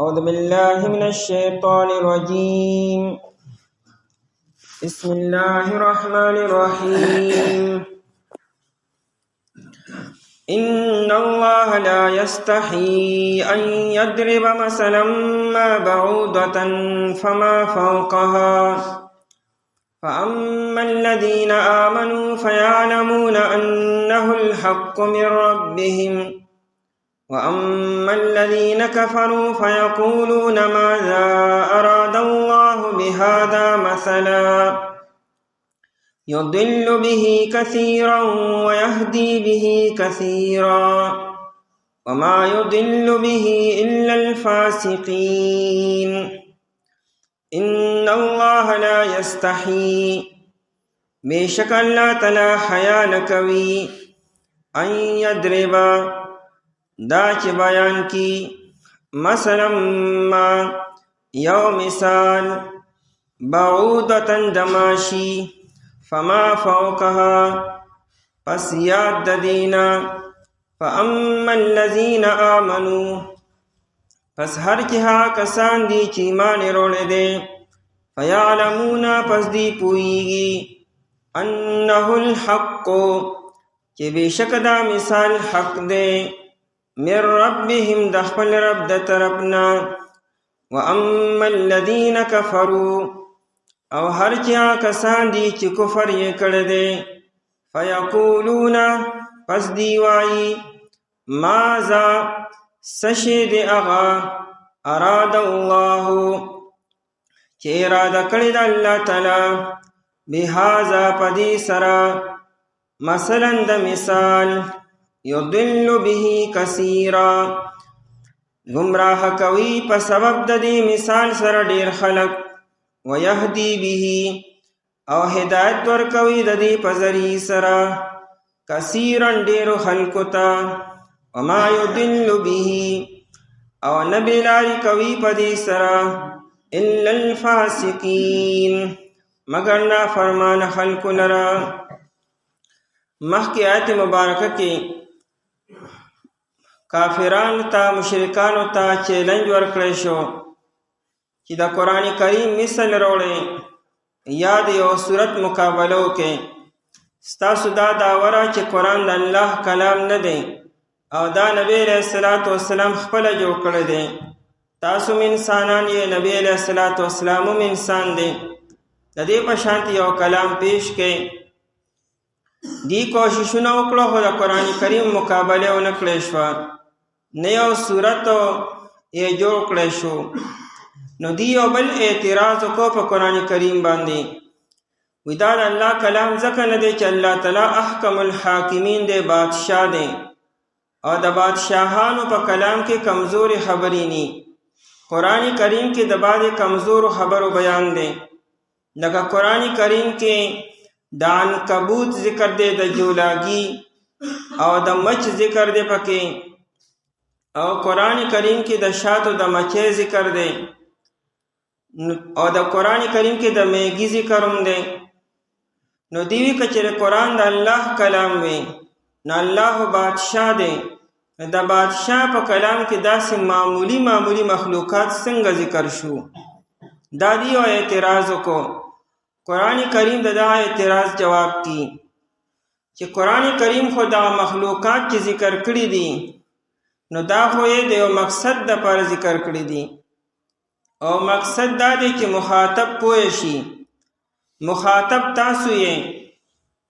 أعوذ بالله من الشيطان الرجيم. بسم الله الرحمن الرحيم. إن الله لا يستحي أن يضرب مثلا ما بعوضة فما فوقها فأما الذين آمنوا فيعلمون أنه الحق من ربهم وأما الذين كفروا فيقولون ماذا أراد الله بهذا مثلا يضل به كثيرا ويهدي به كثيرا وما يضل به إلا الفاسقين. إن الله لا يستحي بشك الله تعالی حیا نکوي ان يضرب دا چې بیان کی مثلا ما یو مثال بعودتن دماشی فما فوقها پس یاد ددینا فاما الذین آمنوا پس هر چې ها کسان دی چې ایمان وروړي دي فیعلمون پس دی پویږي انه الحق چې بشک دا مثال حق دی من ربهم د خپل رب د طرفنا واما الذين كفروا او هر چا کسان دي چې کفر یې کړی دی فیقولون پس دی وایي ماذا سشید اغا اراد الله چې اراده کړی د الله تعالی بهذا پدی سرا مثلا د مثال یضل به کثیرا گمراه کوي په سبب د دې مثال سره ډیر خلق ويهدي به او هدایت ور کوي د دې په ذریعہ سره کثیرا ډیر خلق ته وما يضل به او نبی لاری کوي په دې سره الا الفاسقین مگر نا فرمان خلق لرا. مخکی آیت مبارکه کې کافرانو ته مشرکانو ته چیلنج ورکړی شو چې د قرآن کریم مثل وروړئ یا د یو صورت مقابله وکړئ. ستاسو دا داوره چې قرآن د الله کلام نه دی او دا نبی علیہ الصلوۃ والسلام خپله جوړ کړی دی. تاسو م انسانان یې، نبی علیہ الصلوۃ والسلام هم انسان دی. د دې په شانتي یو کلام پیش کړئ. دی کوششونه وکړو خو د قرآن کریم مقابله ونه کړی شوه، نه یو صورت یې جوړ کړی شو. نو دی یو بل اعتراض وکړو په قرآن کریم باندې، وی دا د الله کلام ځکه نه دی چې الله تعالی احکم الحاکمین دی، بادشاہ دی او د بادشاهانو په کلام کې کمزوري خبرې ني. قرآن کریم کې د بعضې کمزورو خبرو بیان دی، لکه قرآن کریم کې د عنکبوت ذکر دی، د جولاگی او د مچ ذکر دی پکې، او قرآن کریم کې د شاتو د مچې ذکر دی، او د قرآن کریم کې د میږي ذکر هم دی. نو دیوی که چېرې قرآن د الله کلام وي نو الله بادشاہ دی. د بادشاہ په کلام کې داسې معمولی مخلوقات څنګه ذکر شو؟ دا دی یو اعتراض وکړو. قرآن کریم د دا اعتراض جواب کی چې قرآن کریم خو دا مخلوقات چې ذکر کړي دي نو دا خو یې د یو مقصد د پر ذکر کړي دي، او مقصد دا دی چې مخاطب پوه شي. مخاطب تاسو یې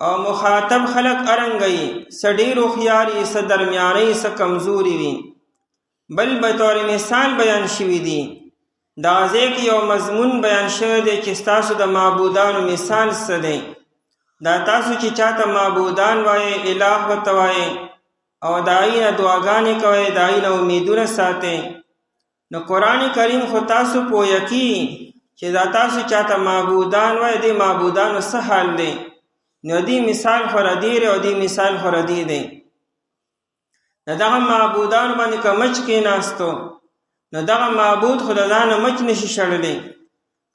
او مخاطب خلق ارنګي، څه ډېر هوښیاري، څه درمیانۍ، څه کمزوري وي. بل به طور مثال بیان شوي دي. دا ځای کې یو مضمون بیان شوی دی چې ستاسو د معبودانو مثال څه دی. دا تاسو چې چاته معبودان وایئ، الہ ورته وایئ او د هغې نه دعاګانې کوئ، د هغې نه امیدونه ساتئ. نو قرآن کریم خو تاسو پوه کی چې دا تاسو چاته معبودان وایئ، دې معبودانو څه حال دی. نو دې مثال خو ردی دی او دې مثال خو ردی دی. د دغه معبودانو باندې که مچ کېناستو نو دغه معبود خو د ځانه مچ نشي شړلی.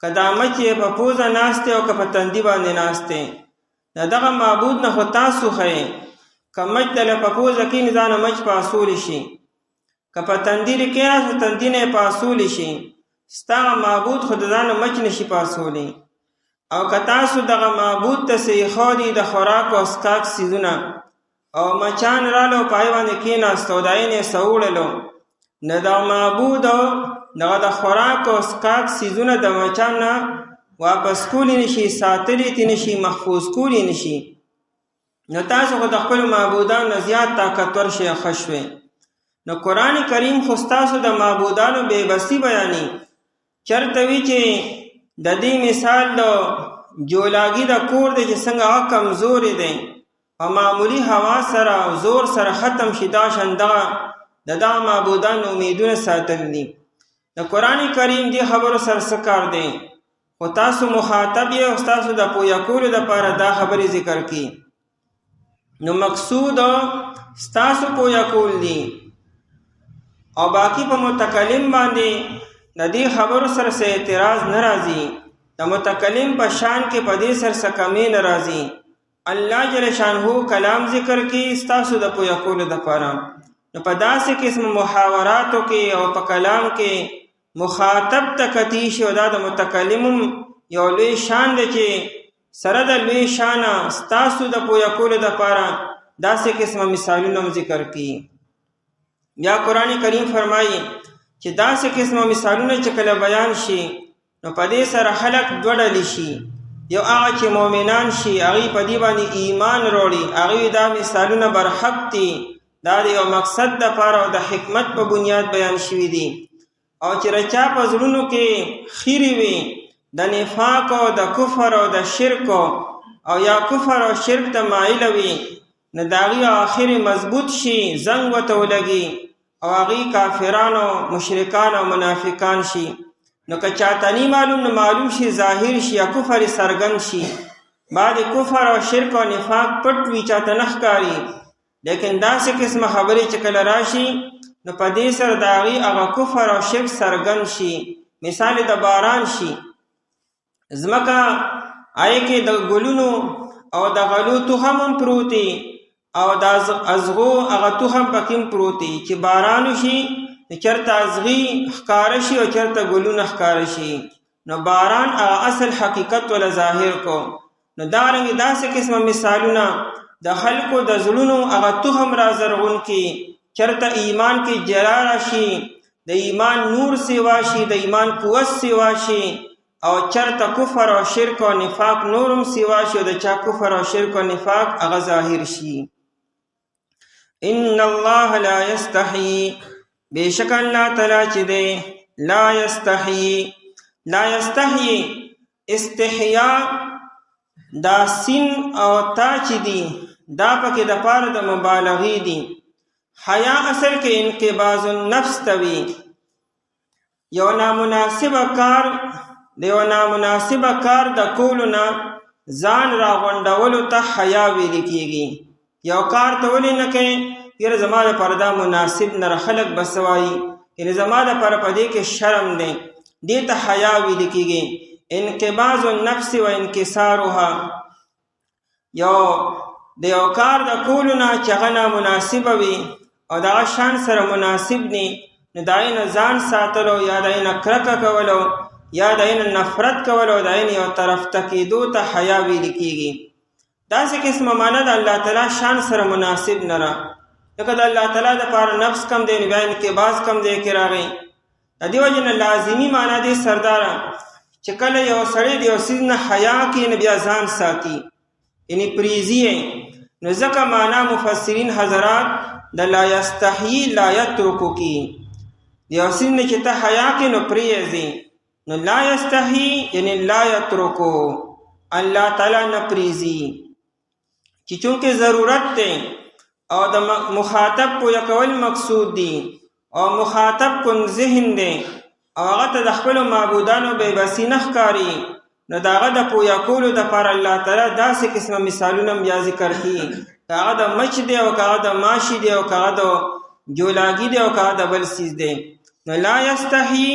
که دا مچ یې په پوزه ناست دی او که په تندي باندې ناست دی، د دغه معبود نه خو تاسو ښیئ. که مچ دله په پوزه کښېني ځانه مچ په اصول شي. که په تندیر کې یاست تندی نه یې پاسولی شي ستا معبود خو د ځانه مچ نشي پاسولی او که تاسو دغه معبود ته څه ایښودي د خوراک او څښاک څیزونه او مچان راله او په هغې باندې کېناستو د هغې نه یې څه وړلو نو دغه معبود او دغه د خوراک او څښاک څیزونه د مچان نه واپس کولی نشي ساتلی تی نشي محفوظ کولی نشي نو تاسو خو د خپلو معبودانو نه زیات طاقتور شئ او ښه شوئ نو قرآن کریم خو ستاسو د معبودانو بېبسي بیاني چرته وي چې د دې مثال د جولاګي د کور دی چې څنګه هغه کمزورې دی په معمولي هوا سره او زور سره ختم شي دا شان دغه د دغه معبودانو امیدونه ساتل دي د قرآن کریم دې خبرو سره څه کار دی خو تاسو مخاطب یې او ستاسو د پویه کولو دپاره دا خبرې ذکر کړي نو مقصود ستاسو پویه کول دي او باقی په متکلم باندې د دې خبرو سره څه اعتراض نه راځي د متکلم په شان کې په دې سره څه کمی نه راځي الله جل شانه کلام ذکر کې ستاسو د پویه کولو دپاره نو په داسې قسم محاوراتو کې او په کلام کې مخاطب ته کتی شي او دا د متکلم یو لوی شان دی چې سره د لوی شانه ستاسو د پویه کولو دپاره داسې قسمه مثالونه هم ذکر کړي یا قرآن کریم فرمایي چې داسې قسمه مثالونه چې کله بیان شي نو په دې سره خلق دوه ډلې شي یو هغه چې مؤمنان شي هغوی په دې باندې ایمان راوړي هغوی دا مثالونه برحق دي دا د یو مقصد دپاره او د حکمت په بنیاد بیان شوي دي او چې رچا په زړونو کې خیرې وي د نفاق او د کفر او د شرک او یا کفر او شرک ته مایله وي نو د هغوی آخر مضبوط شي زنګ ورته ولګي او هغوی کافران او مشرکان او منافقان شي نو که چاته نی معلوم شي ظاهر شي یا کفر سرګن شي بعد کفر او شرک او نفاق پټ وي چاته نه ښکاري لیکن داسې قسمه خبرې چې کله راشي نو په دې سره د هغوی هغه کفر او شرک سرګن شي مثال د باران شي ځمکه هغې کې د ګلونو او د غلو تخم هم پروتي او د ازغو هغه تخم پکې هم پروتي چې باران وشي چرته ازغي ښکاره شي او چرته ګلونه ښکاره شي نو باران هغه اصل حقیقت ولا ظاهر کو نو دارنګې داسې قسمه مثالونه د خلکو د زړونو هغه تخم را زرغون کړي چرته ایمان کې جلا راشي د ایمان نور سیوا شي د ایمان قوت سیوا شي او چرته کفر او شرک او نفاق نورم سیوا شي او د چا کفر او شرک او نفاق هغه ظاهر شي ان الله لا یستحی بیشک الله تعالی چې دی لا یستحی استحیا دا سین او تا چې دی دا پکې د پاره د مبالغې دي حیا اصل کې انقباض النفس توي یو نامناسبه کار د کولو نه ځان راغونډولو ته حیا ویل کېږي یو کار ته ولې نه کوې یاره زما دپاره دا مناسب نه خلک به څه وایي یعنې زما دپاره په دې کې شرم دی دې ته حیا ویل کېږي انقباض النفس و انکسارها د یو کار د کولو نه چې هغه نامناسبه وي او د هغه شان سره مناسب نی نو د هغې نه ځان ساتلو یا د هغې نه کرکه کولو یا د هغې نه نفرت کولو د هغې نه یو طرف ته کېدو ته حیا ویل کېږي داسې قسمه معنی د الله تعالی شان سره مناسب نه ده لکه د الله تعالی دپاره نفس کم دی نو بیا انقباض کم دی کې راغی د دې وجې نه لازمي معنی دی سرداره چې کله یو سړی د یو څیز نه حیا کوي نو بیا ځان ساتي یعنی پریزي نو ځکه معنا مفسرین حضرات د لا یستحیی لا یترکو کی د یو څیز نه چې ته حیا کوې نو پرېږدي نو لا یستحیی یعنی لا یترکو الله تعالی نه پرېږدي چې چونکې ضرورت دی او د مخاطب پویه کول مقصود دی او مخاطب کن ذهن دی او هغه ته د خپلو معبودانو بېبسي نه ښکاري نو د هغه د پویه کولو دپاره الله تعالی داسې قسمه مثالونه بیا ذکر کړي که هغه د مچ دی او که هغه د ماشي دی او که هغه د جولاګي دی او که هغه د بل څیز دی نو لا یستحی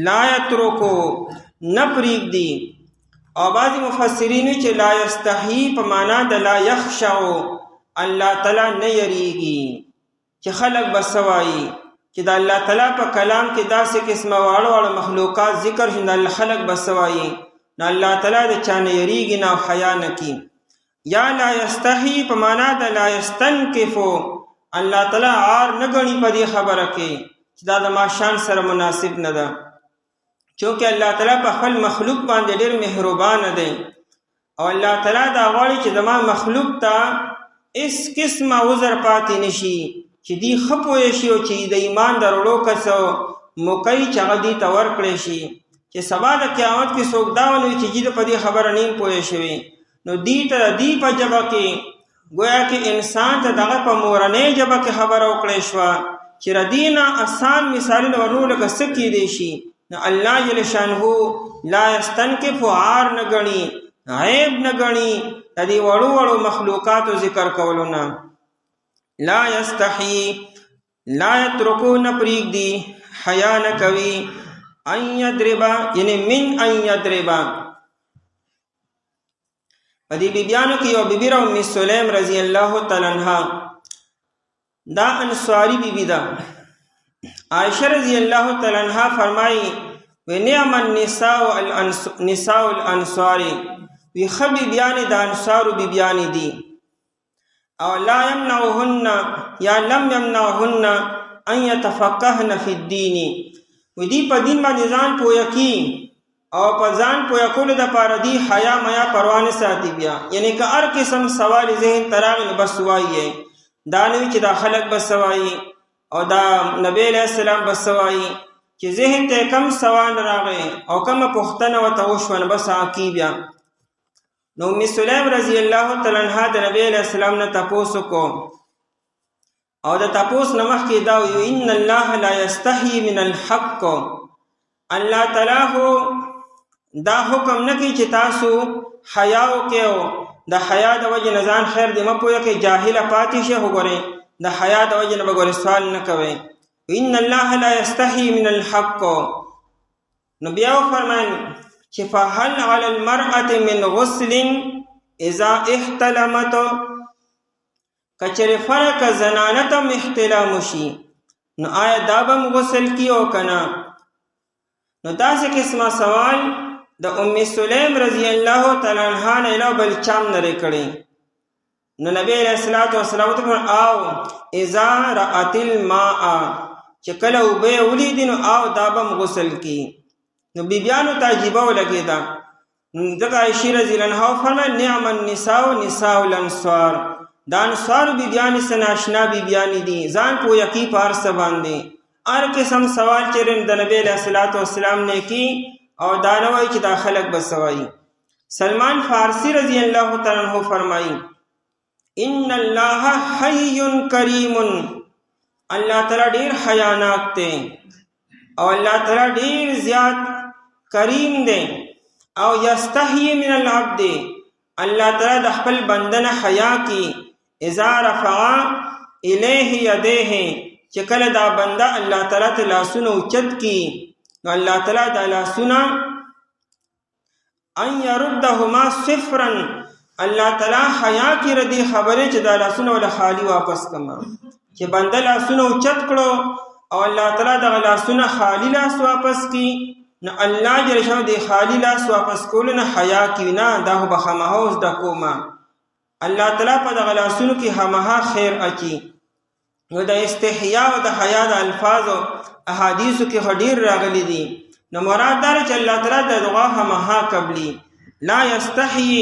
لا یترکو نه پرېږدي او بعضې مفسرین وي چې لا یستحی په معنا د لا یخشعو الله تعالی نه یریږي چې خلک به څه وایي چې د الله تعالی په کلام کې داسې قسمه واړه واړه مخلوقات ذکر شي نو خلک به څه وایي؟ نو الله تعالی د چا نه یریږي نه او حیا نه کوي. یا لا یستحی په معنا د لا یستنکفو، الله تعالی عار نه ګڼي په دې خبره کې چې دا د ما شان سره مناسب نه ده، چونکه الله تعالی په خپل مخلوق باندې ډېر مهربان دی او الله تعالی دا غواړي چې زما مخلوق ته اس قسمه عذر پاتې نشي چې دی خپوي شي او چې د ایمان درولو کسو موقعي چې هغه دې ته ورکړی شي چې سبا د قیامت کې څوک دا ونوي چې جې په دې خبره نیم پوه شوي نو دی ته دی په جبه کې گویا کې انسان ته دغه په مورنۍ ژبه کې خبره وکړی شوه چې ردینا آسان مثالونه ورنو لکه څه کیدی شي. نو الله جل شانه لا یستنکف، عار نه ګڼي، عیب نه ګڼي د دې وړو وړو مخلوقاتو ذکر کولو نه. لا یستحی، لا یترکو نه پرېږدي، حیا نه کوي، ان یضربا یعنی من ان یضربا. په دې بیبیانو کې یو بیبی را ام سلیم رضی الله تعالی عنها، دا انصاری بیبی ده. عائشہ رضی اللہ تعالی عنہ فرمائی و نعم النساء الانصاری، وی خبی بیانی دا انصار بیبیانی دی، او لا یمنعهن یا لم یمنعهن ان یتفقهن فی الدین، وی دی پا دین با نظام پویا کی او په ځان پویا کولو دپاره دی حیا میا پروا نه ساتي بیا، یعنی که هر قسم سوال ذهن ته راغی نو بس وایي، دا نه وي چې دا خلک بس وایي او دا نبی علیہ السلام بس وایي چې ذهن ته کم سوال راغی او کومه پوښتنه ورته وشوه نو بس هغه کی بیا. نو ام سلیم رضی الله تعالی عنها د نبی علیہ السلام نه تپوس وکړو او د تپوس نه مخکې دا ویل ان الله لا یستحی من الحق، الله تعالی هو دا حکم نه کوي چې تاسو حیا وکړو، د حیا د وجې نه ځان خیر دې مه پوهه کې جاهله پاتې شي، وګورئ د حیا د وجې نه به ګورئ سوال نه کوئ. ان الله لا یستحی من الحق. نو بیا وفرمایل چې فهل علی المرأة من غسل اذا احتلمت، کچرې فرق زنانه ته احتلام شي نو آیا دا به غسل کی او کنه؟ نو داسې قسمه سوال د ام سلیم رضی الله تعالی عنها نه علاوه بل چام نه کړي. نو نبی علیہ الصلوۃ والسلام ته او اذا رأت الماء، چې کله اوبه ولیدي نو او دا به غسل کی. نو بیبیانو ته عجیبه ولګېده. ځکه عایشې رضی الله عنها فرمایي نعم النساء نساء الانصار، دا انصار بیبیانې څه ناشنا بیبیانې دي، ځان پوهه کی په هر څه باندې، هر قسم سوال چې د نبی علیہ الصلوۃ والسلام نه کی او دا نه وایي چې دا خلک به څه وایي. سلمان فارسی رضی الله تعالی عنہ فرمایي ان الله حی کریم، الله تعالی ډیر حیاناک دی او الله تعالی ډیر زیات کریم دی. او یستحی من العبد، الله تعالی د خپل بندنه حیا کی اذا رفع الیه یدیه، چې کله دا بنده الله تعالی ته لاسونه اوچت کی نو الله تعالی دا لاسونه ان یردهما صفرا، الله تعالی حیا کی ردی خبره چې دا لاسونه ولا خالی واپس کما، چې بنده لاسونه اوچت کړو او الله تعالی دا لاسونه خالی لاس واپس کی نو الله جل شانه دی خالی لاس واپس کول نه حیا کی نه، دا به خمهوس د کوما الله تعالی په دغه لاسونو کې همها خیر اچي. نو د استحیا او د حیا د الفاظ احادیثو کې خډیر راغلي دي. نو مراد دا چې الله تعالی د دعا همها قبلي. لا یستحی،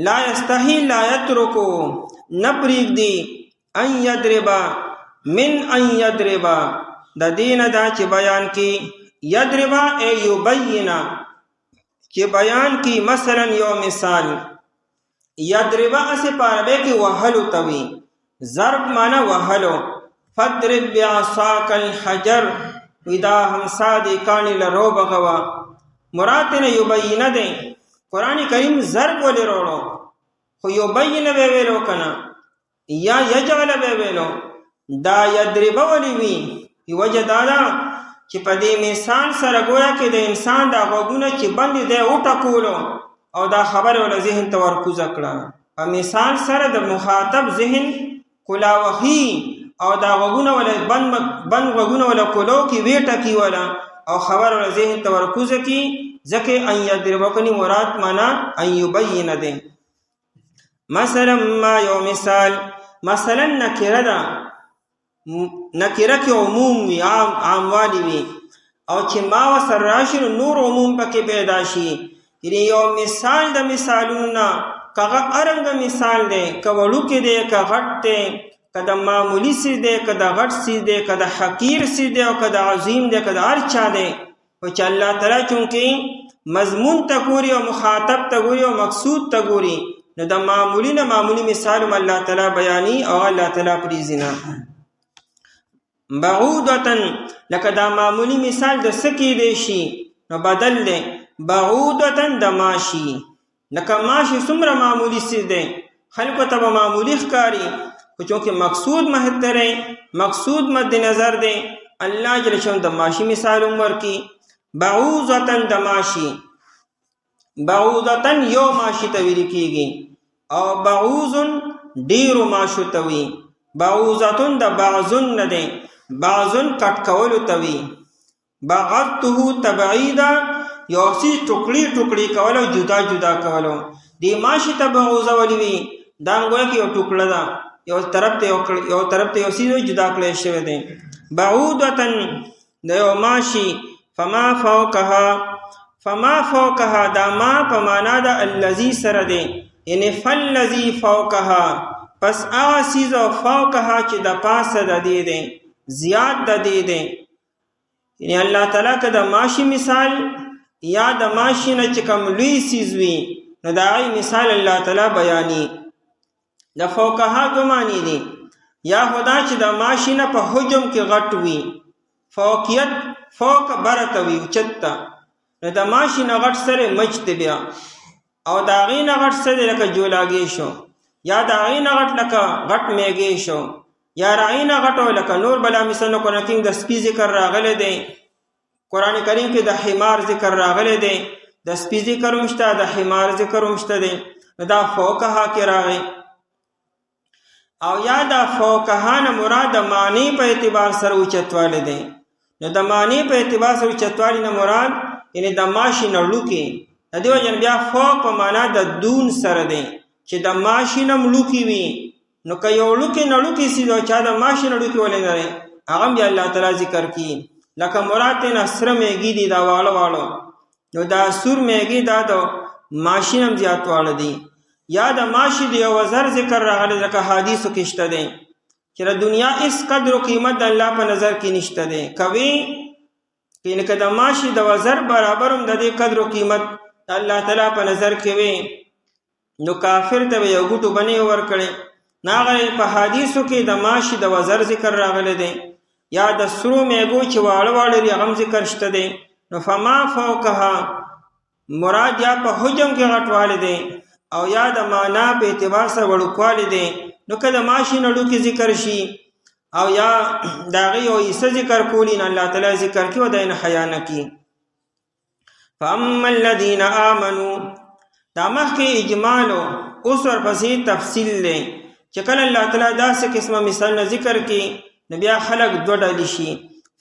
لا یستحی لا یترکو، نپریک دی ان یضربا من ان یضربا، د دین دا چې بیان کی یضربا ای یبینا، چې بیان کی مثلا یو مثال. یضربا اسه پاربه کې وهلو توي، ضرب معنی وهلو، فضرب بعصاک الحجر، ودا همسا دی کانی لرو بغوا، مراد نه یبینا دی. قرآن کریم ضرب ولې وروړو خو یبینا به ویلو کنه یا یجعل به ویلو، دا یضربا ولې وی وجه دا ده چې په دې مثال سره گویا کې د انسان دا غوږونه چې بندې دی وټکولو او دا خبره ول ذهن ته ورکوزه کړه، په مثال سره د مخاطب ذهن کلاوهی او دا غوږونه ولا بند غوږونه ولا کولو کې ویټه کی ولا او خبر ولا ذهن تمرکز کی ځکه ان یضربکنی مراد معنا ان یبین ده. مثلا ما یو مثلا نکره ده، نکره کې عموم وي، عام والی وي، او چې ما وسر راشي نور عموم پکې پیدا شي. یعنی یو مثال د مثالونو نه کغه ارنګ مثال دی، کولو کې دی، که غټ دی، که د معمولی سیز دی، که د غټ سیز دی، که د حقیر سیز دی، او که د عظیم دی، که د هر چا دی. او چې الله تعالی چونکې مضمون ته ګوري او مخاطب ته ګوري او مقصود ته ګوري، نو د معمولی نه معمولی مثال هم الله تعالی بیانی او الله تعالی پریزي نه. بعودتن لکه دا معمولی مثال د سکی دی شي نو بدل دی بعودتن د ماشي. لکه ماشي څومره معمولی سیز دی، خلکو ته به معمولی ښکاري، خو چونکې مقصود مهتر مقصود مد نظر دی، الله جل شان د ماشي مثال هم ورکي. بعوضتن د ماشي، بعوضتن یو ماشي ته ویل کېږي، او بعوضن ډیرو ماشو ته وي. بعوضتن د بعضن نه دی، بعضن کټ کولو ته وي. بعضته تبعیدا یو څیز ټوکړي ټوکړي کول او جدا جدا کولو. دی ماشي ته بعوضه ولی وي، دا گویا کې یو ټوکړه ده، یو طرف ته یو څیز جدا کړی شوی دی. بعودتن د یو ماشي. فما فوقها دا ما په معنا د الذی سره دی، یعنی فالذی فوقها پس هغه څیز او فوقها چې د پاسه د دې دی، زیات د دې دی. یعنی الله تعالی که د ماشي مثال یا د ماشي نه چې کوم لوی څیز وي نو د هغې مثال الله تعالی بیاني. د فوقها دو معنی دي، یا خدا چې د ماشي نه په حجم کې غټ وي، فوقیت فوق برته وي اوچت ته، نو د ماشي نه غټ سره مچ دی بیا، او د هغې نه غټ سره لکه جولاګې شو، یا د هغې نه غټ لکه غټ میږې شو، یا د هغې نه غټ لکه نور بلا مثالونه قرآن کریم د سپي ذکر راغلی دی، قرآن کریم کې د حمار ذکر راغلی دی، د سپي ذکر هم شته، د حمار ذکر هم شته دی، نو دا فوقها کې راغی. او یا دا فوقها نه مراد د معنی په اعتبار سره اوچتوالی دی. نو د معنی په اعتبار سره اوچتوالی نه مراد یعنی د ماشي نه لوکي، د دې وجه بیا فوق په معنا د دون سره دی، چې د ماشي نه لوکي وي. نو که یو لوکي نه لوکي سي او چا د ماشي نه لوکي ولې نه دی، هغه بیا الله تعالی ذکر کی. لکه مراد نه سره میږي دي دا واړه واړه، نو دا سور میږي دا د ماشي نه زیات واړه دي. یا د ماشي دی او وزر ذکر راغلی لکه حدیثو کې شته دی چې د دنیا اس قدر او قیمت د الله په نظر کې نشته دی. کوي کینه که د ماشي د وزر برابر هم د دې قدر او قیمت الله تعالی په نظر کې وي، نو کافر ته یو ګوټو بنی ورکړي. ناغه په حدیثو کې د ماشي د وزر ذکر راغلی دی، یا د سرو میګو چې واړه واړه لري هغه ذکر شته دی. نو فما فوقها مراد یا په حجم کې غټوالی دی او یا د معنا په اعتبار سره وړوکوالی دی. نو که د ماشي نه ډوکې ذکر شي او یا د هغې یو حصه ذکر کولی نو الله تعالی ذکر کړي او د یې نه حیا نه کړي. فاما الذین آمنوا دا مخکې اجمال اوس ورپسې تفصیل دی چې کله الله تعالی داسې قسمه مثالونه ذکر کړي نو بیا خلک دوه ډلې شي.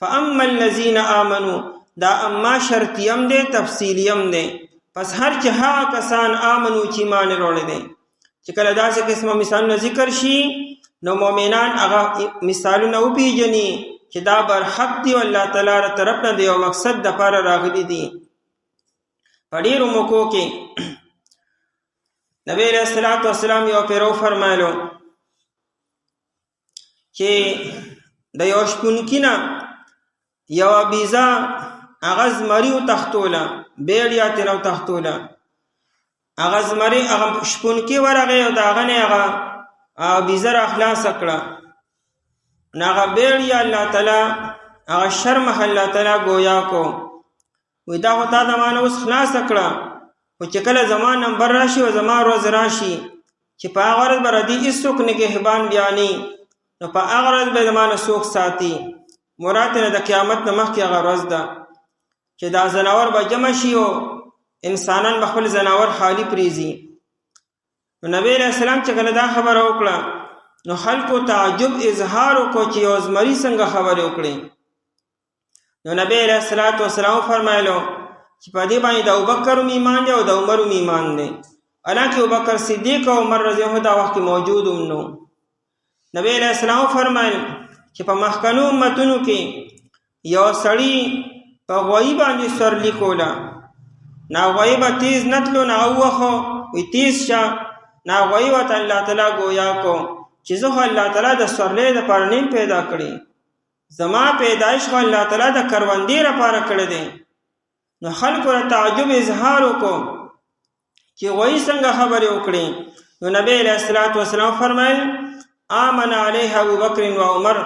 فاما الذین آمنوا دا اما شرطیم دی تفصیلیم دی. پس هر چې هغه کسان آمنو چې ایمان وروړی دی، چې کله داسې قسمه مثالونه ذکر شي نو مؤمنان هغه مثالونه وپېژني چې دا برحق دي او الله تعالی له طرف نه د یو مقصد دپاره راغلي دي. په ډېرو موقعو کې نبی علیه الصلاة والسلام یو پیرو فرمایلو چې د یو شپونکي نه یوه بیزه هغه زمري وتښتوله، بیړیا ترې وتښتوله. هغه زمري هغه شپونکي ورغی او د هغه نه هغه بیزه را خلاصه کړه. نو هغه بیړیا الله تعالی هغه شرمخ الله تعالی ګویا کو، وایي دا خو تا د ما نه اوس خلاصه کړه، خو چې کله زما نمبر راشي او زما ورځ راشي چې په هغه ورځ به ردي هېڅوک نګهبان بیاني، نو په هغه ورځ به زما نه څوک ساتي. مراد نه د قیامت نه مخکې هغه ورځ ده چې دا زناور به جمع شي او انسانان به خپل زناور خالی پریزي. نو نبی علیہ السلام چې کله دا خبره وکړه نو خلکو تعجب اظهار وکړو چې یو زمري څنګه خبرې وکړي. نو نبی علیہ الصلوۃ والسلام فرمایلو چې په دې باندې د ابوبکر ایمان دی او د عمر ایمان دی. حالانکه ابوبکر صدیق او عمر رضی الله عنه وخت موجود هم نو. نبی علیہ السلام فرمایل چې په مخکنو امتونو کې یو سړی په غوی باندې سورلی کوله، نا غوی به تیز نتلو نا اوخو وی تیز شه، نا غوی وته الله تعالی گویا کو چې زه الله تعالی د سورلی د پاره نیم پیدا کړی، زما پیدایش خو الله تعالی د کروندې لپاره کړی دی. نو خلکو را تعجب اظهار وکړو چې غوی څنګه خبرې وکړي. نو نبی علیہ الصلوۃ والسلام فرمایل آمن علیه ابوبکر و عمر،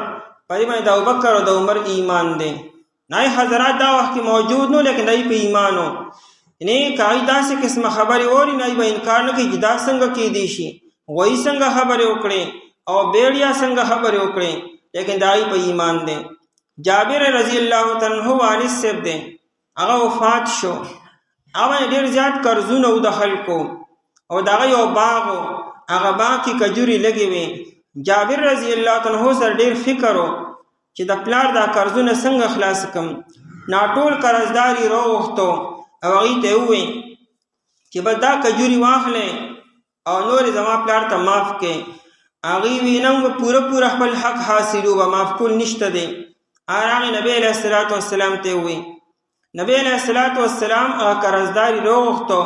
په دې باندې د ابوبکر او د عمر ایمان دی. نه حضرات دا وخت موجود نو لیکن دای په ایمانو نه قاعده سے قسم خبرې اوري نه به انکار نه کوي چې دا څنګه کې دی شي، غوی څنګه خبرې وکړي او بیړیا څنګه خبرې وکړي، لیکن دای په ایمان دی. جابر رضی الله تعالی عنہ والد صاحب دی، هغه وفات شو، هغه ډیر زیات قرضونه و د خلکو او دغه یو باغ هغه باغ کې کجوري لګي وي. جابر رضی الله تعالی عنہ سره ډیر فکر و چې د پلار دا قرضونه څنګه خلاص کم. ناټول قرضداري راوختو او هغه ته وې چې بس دا کجوري واخلې او نور زما پلار ته معاف کې. هغه وینم پورا خپل حق حاصلو و معاف کول نشته دی. هغه نبی علیہ الصلوۃ والسلام ته وې. نبی علیہ الصلوۃ والسلام قرضداري راوختو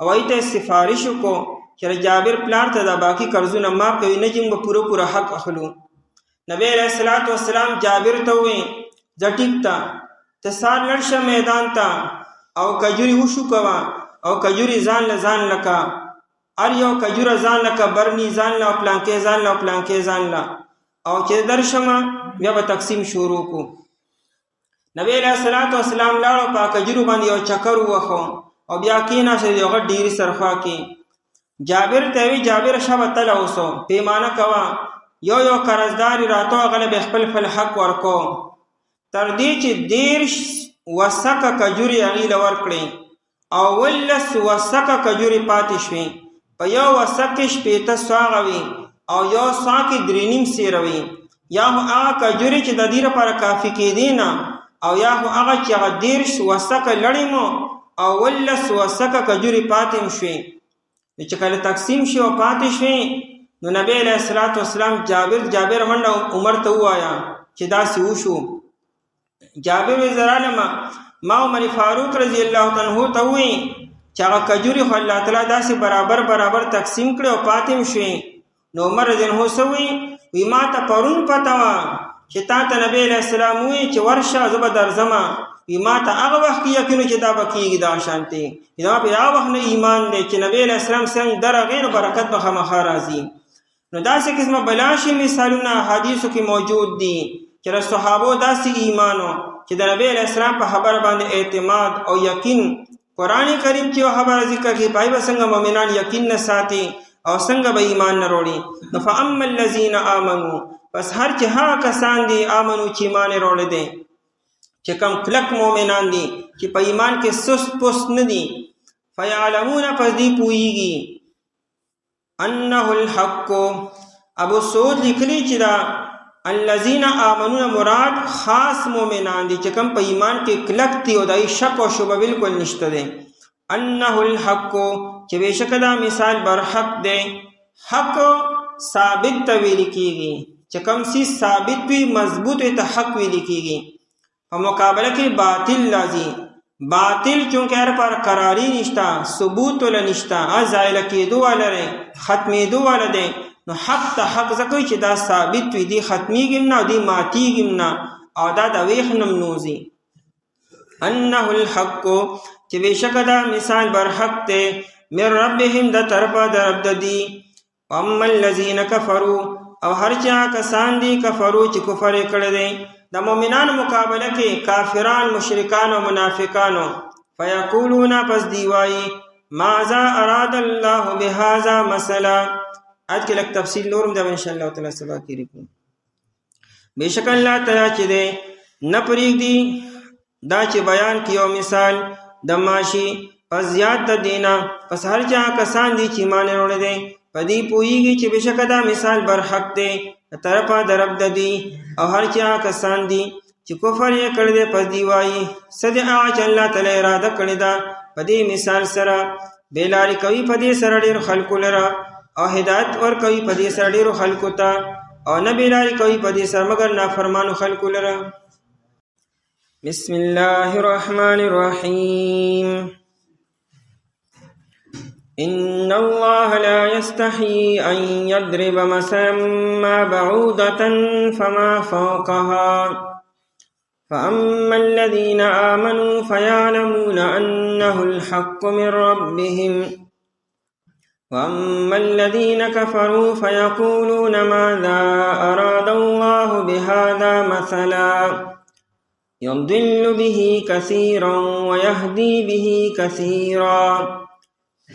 او ایته سفارش کو چې جابر پلار ته دا باقی قرضونه معاف کوي نه چې موږ پورا حق اخلو. نبی علیہ الصلوۃ والسلام جابر ته وې ځټیک تا ته سار لړشه میدان تا او کجوري وشو کوا او کجوري ځان لکا ار یو کجوره ځان لکا برني ځان لا پلانکې ځان لا او چې درشمه بیا به تقسیم شروع کو. نبی علیہ الصلوۃ والسلام لاړو په کجورو باندې یو چکر وخو او بیا کینا چې یو ډیری سرخوا کې. جابر ته وی جابر شابه تل اوسو پیمانه کوا یو قرضداري راتو غلب خپل حق ورکو تر دې چې دیرش وسکه کجوري غیله ورکړي او ولس وسکه کجوري پاتې شوي. په یو وسکه شپېته ساغوي او یو ساکي درینیم سیروي. یا هغه کجوري چې د دې لپاره کافي کېدی نه او یا هغه چې هغه دیرش وسکه لړیمو او ولس وسکه کجوري پاتې شوي. چې کله تقسیم شي او پاتې شي نو نبی علیہ الصلوۃ والسلام جابر منډه عمر ته وایا چې دا سی وشو. جابر زرالما ما عمر فاروق رضی الله عنه ته وی چې هغه کجوري خو الله تعالی داسې برابر تقسیم کړي او پاتې شي. نو عمر رضی الله عنه وی ما ته پرون پتا وا چې تا ته نبی علیہ السلام وی چې ورشه زب درځما وی ما ته هغه وخت یقین چې دا بکیږي دا شانتي دا په هغه وخت نه ایمان دی چې نبی علیہ السلام څنګه درغې برکت به خامخا راځي. نو داسې قسمه بلاشي مثالونه حدیثو کې موجود دي چې صحابو داسې ایمانو چې د نبی علیہ السلام په خبر باندې اعتماد او یقین. قرآن کریم چې خبره ذکر کوي پای به څنګه مؤمنان یقین نه ساتي او څنګه به ایمان نه وروړي. نو فاما الذين امنوا پس هر چې ها کسان دي امنو چې ایمان وروړي دي چې کم کلک مؤمنان دي چې په ایمان کې سست پست نه دي. فیعلمون پس دی پویږي انه الحق. ابو سعود لیکلی چې دا الذين آمنون مراد خاص مؤمنان دي چې کم په ایمان کې کلک دي او دای شک او شبهه بالکل نشته دي. انه الحق چې بشک دا مثال بر حق دی. حق ثابت ویل کیږي چې کم سی ثابت وي مضبوط وي ته حق ویل کیږي. په مقابله کې باطل لازم باطل چونکه هر پر قراری نشتا ثبوت ول نشتا ازایل کېدو ولره ختمېدو ولده. نو حق ته حق زکوي چې دا ثابت وي دی ختميږي نه دی ماتيږي نه او دا د ویخنم نوزي. انه الحق چې بشک دا مثال بر حق ته من ربهم د طرفه د رب ددي. اما الذين كفروا او هر چا کسان دي کفرو چې کفر کړي دي د مؤمنانو مقابله کې کافران مشرکان او منافقانو. فیقولون پس دی وایي ماذا اراد الله بهذا مثلا. آج کې لک تفصیل نورم دا ان شاء الله تعالی سبا کې لرو. بشک الله تعالی چې ده نه پریږدي دا چې بیان کیو مثال د ماشي پس زیات د دینا پس هر چا کسان دي چې ایمان وروړي دي په دې پوهیږي چې بېشکه دا مثال برحق دی طرفه د رب د دی او هر چې هغه کسان دي چې کفر یې کړی دی پس دی وایي څه د هغه چې الله تعالی اراده کړې ده په دې مثال سره بېلارې کوي په دې سره ډېرو خلکو لره او هدایت ورکوي په دې سره ډېرو خلکو ته او نه بېلارې کوي په دې سره مګر نافرمانو خلکو لره. بسم الله الرحمن الرحیم. إن الله لا يستحيي أن يضرب مثلا ما بعوضة فما فوقها فأما الذين آمنوا فيعلمون أنه الحق من ربهم وأما الذين كفروا فيقولون ماذا أراد الله بهذا مثلا يضل به كثيرا ويهدي به كثيرا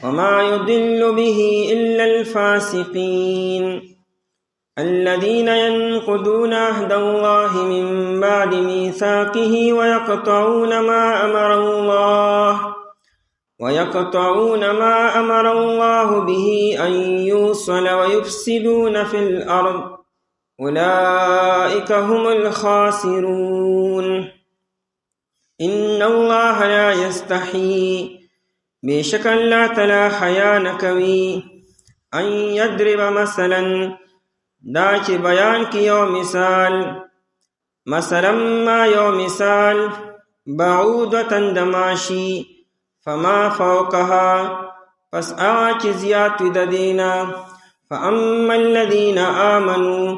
وما يضل به إلا الفاسقين الذين ينقضون عهد الله من بعد ميثاقه ويقطعون ما أمر الله به أن يوصل ويفسدون في الأرض أولئك هم الخاسرون. إن الله لا يستحيي بیشک اللہ تعالی حیا نکوی ان یضرب مثلا دا چې بیان کی یو مثال مثلا ما یو مثال بعودتا دماشی فما فوقها پس آچ زیاد وی د دینا فاما الذین آمنوا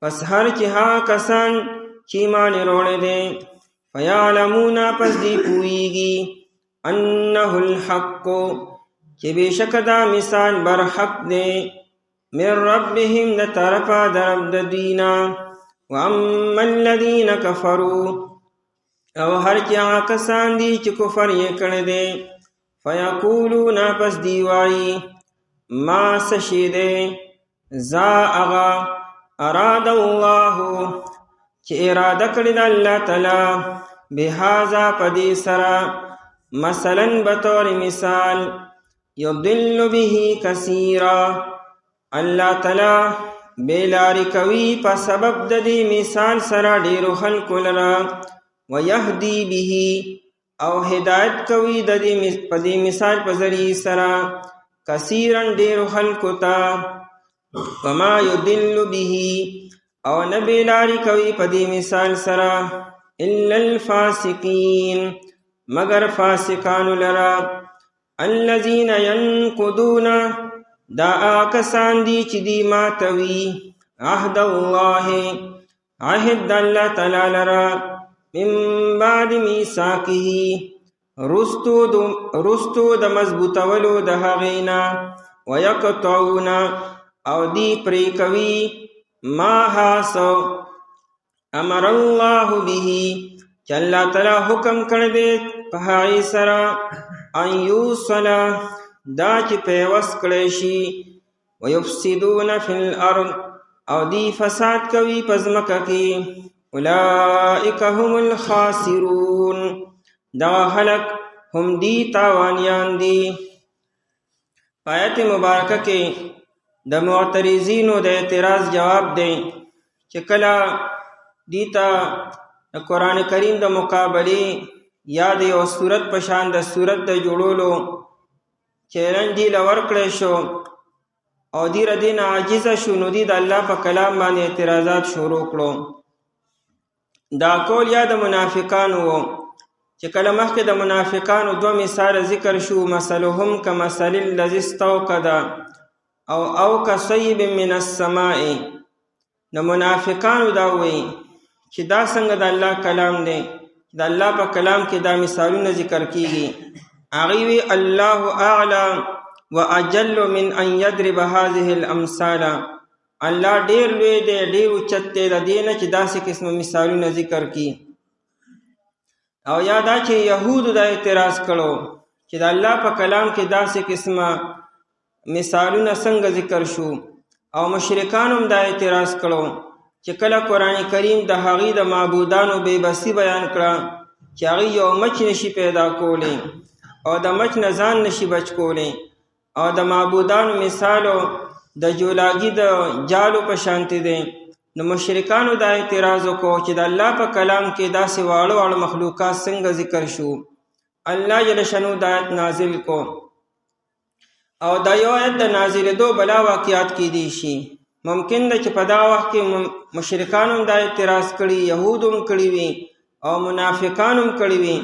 پس هر چې ها کسان چې ایمان وروړي دي فیعلمون پس دی پویږي انه الحق چې بېشک دا مثال برحق دی من ربهم د طرفه د رب د دینا واما الذین کفروا او هر چې هغه کسان دي چې کفر یې کړی دی فیقولون پس دی وایي ما څه شی دی ذا هغه اراد الله چې اراده کړې ده الله تعالی بهذا په دې سره مثلا بطور مثال یضل به کثیرا الله تعالی بیلاری کوي په سبب د دې مثال سره ډیرو خلکو لره ويهدي به او هدایت کوي د دې مثال په ذریعه سره کثیرا ډیرو خلکو ته وما یضل به او نه بیلاری کوي په دې مثال سره الا الفاسقین مگر فاسقان لرا الذين ينقضون دا آکسان دی چې دی ماتوي عهد الله عهد الله تعالی لرا من بعد میثاقه رستو د مضبوطولو د هغینا ويقطعون او دی پری کوي ما هاسو امر الله به چې الله تعالی حکم کړی دی په هغې سره ان یوصل دا چې پیوست کړی شي ویفسدون فی الارض او دی فساد کوي په ځمکه کې اولئک هم الخاسرون دغه خلک هم دی تاوانیان دي. په آیت مبارکه کې د معترضینو د اعتراض جواب دی چې کله دیتا قرآن کریم د مقابله یا د یو صورت په شان د صورت د جوړولو چیلنج دی لور کړی شو او دی ردین عاجزه شو نو دی د الله په کلام باندې اعتراضات شروع کړو. دا کول یا د منافقانو و چې کله مخکې د منافقانو دو مثال ذکر شو مثلهم کمثل الذی استوقد او کصیب من السماء د منافقانو دا وی چې دا څنګه د الله کلام دی د الله په کلام کې دا مثالونه ذکر کیږي هغه وی الله اعلى واجل من ان يضرب هذه الامثال الله ډیر لوی دی ډیر اوچت دی د دینه چې داسې قسم مثالونه ذکر کی او یادا چې يهودو دا اعتراض کړو چې د الله په کلام کې داسې قسمه مثالونه څنګه ذکر شو او مشرکان هم دا اعتراض کړو چې کله قرآن کریم د هغې د معبودانو بے بسی بیان کړه چې هغې یو مچ نشي پیدا کولی او د مچ نه ځان نشي بچ کولی او د معبودانو مثالو د جولاګي د جالو په شانتي دی. نو مشرکانو دا اعتراض وکړو چې د الله په کلام کې داسې واړه واړه مخلوقات څنګه ذکر شو. الله جل شانو د آیت نازل کو او دا یو آیت د نازلېدو بلا واقعات کې دی شي. ممکن ده چې په دا وخت کې مشرکانو هم دا اعتراض کړي، یهودو هم کړي وي او منافقانو هم کړي وي،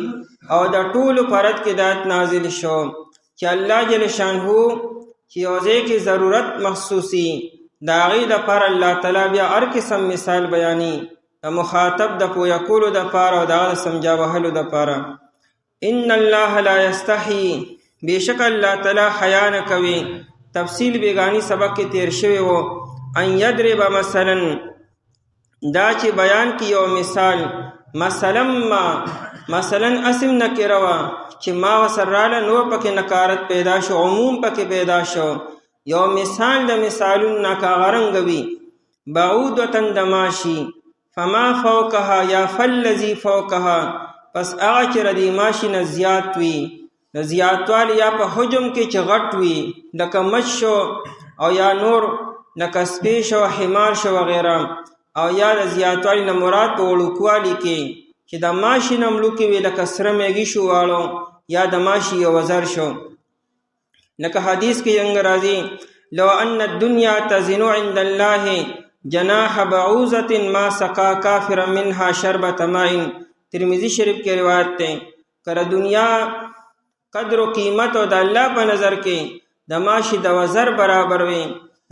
او د ټولو په رد کې دا آیت نازل شو چې الله جل شانهو چې یو ځای کې ضرورت محسوسي د هغې دپاره الله تعالی بیا هر قسم مثال بیاني د مخاطب د پویه کولو دپاره او د هغه د سمجا وهلو دپاره. ان الله لا یستحي، بېشک الله تعالی حیا نه کوي. تفصیل بیګاني سبق کې تیر شوی و. ان یضرب مثلا، دا چې بیان کی یو مثال. مثلا اسم نکره وه چې ما وسر راله نور پکې نکارت پیدا شو، عموم پکې پیدا شو. یو مثال د مثالون نه که هغه رنګه وي. بعودة د ماشي، فما فوقها یا فالذي فوقها، پس هغه چې ردی ماشي نه زیات وي، د زیاتوالي یا په حجم کې چې غټ وي، لکه مچ شو او یا نور لکه سپی شو، حمار شو وغیره، او یا د زیاتوالي نه مراد په وړوکوالي کې چې د ماشي نه ملوکې وي، لکه سره میږي شو واړو، یا د ماشي یو وزر شو. لکه حدیث کې څنګه راځي لو ان الدنیا تزن عند الله جناح بعوضة ما سقا کافرا منها شربة ماء. ترمذی شریف کې روایت ده. کله دنیا قدر و قیمت او د الله په نظر کې د ماشي د وزر برابر وي،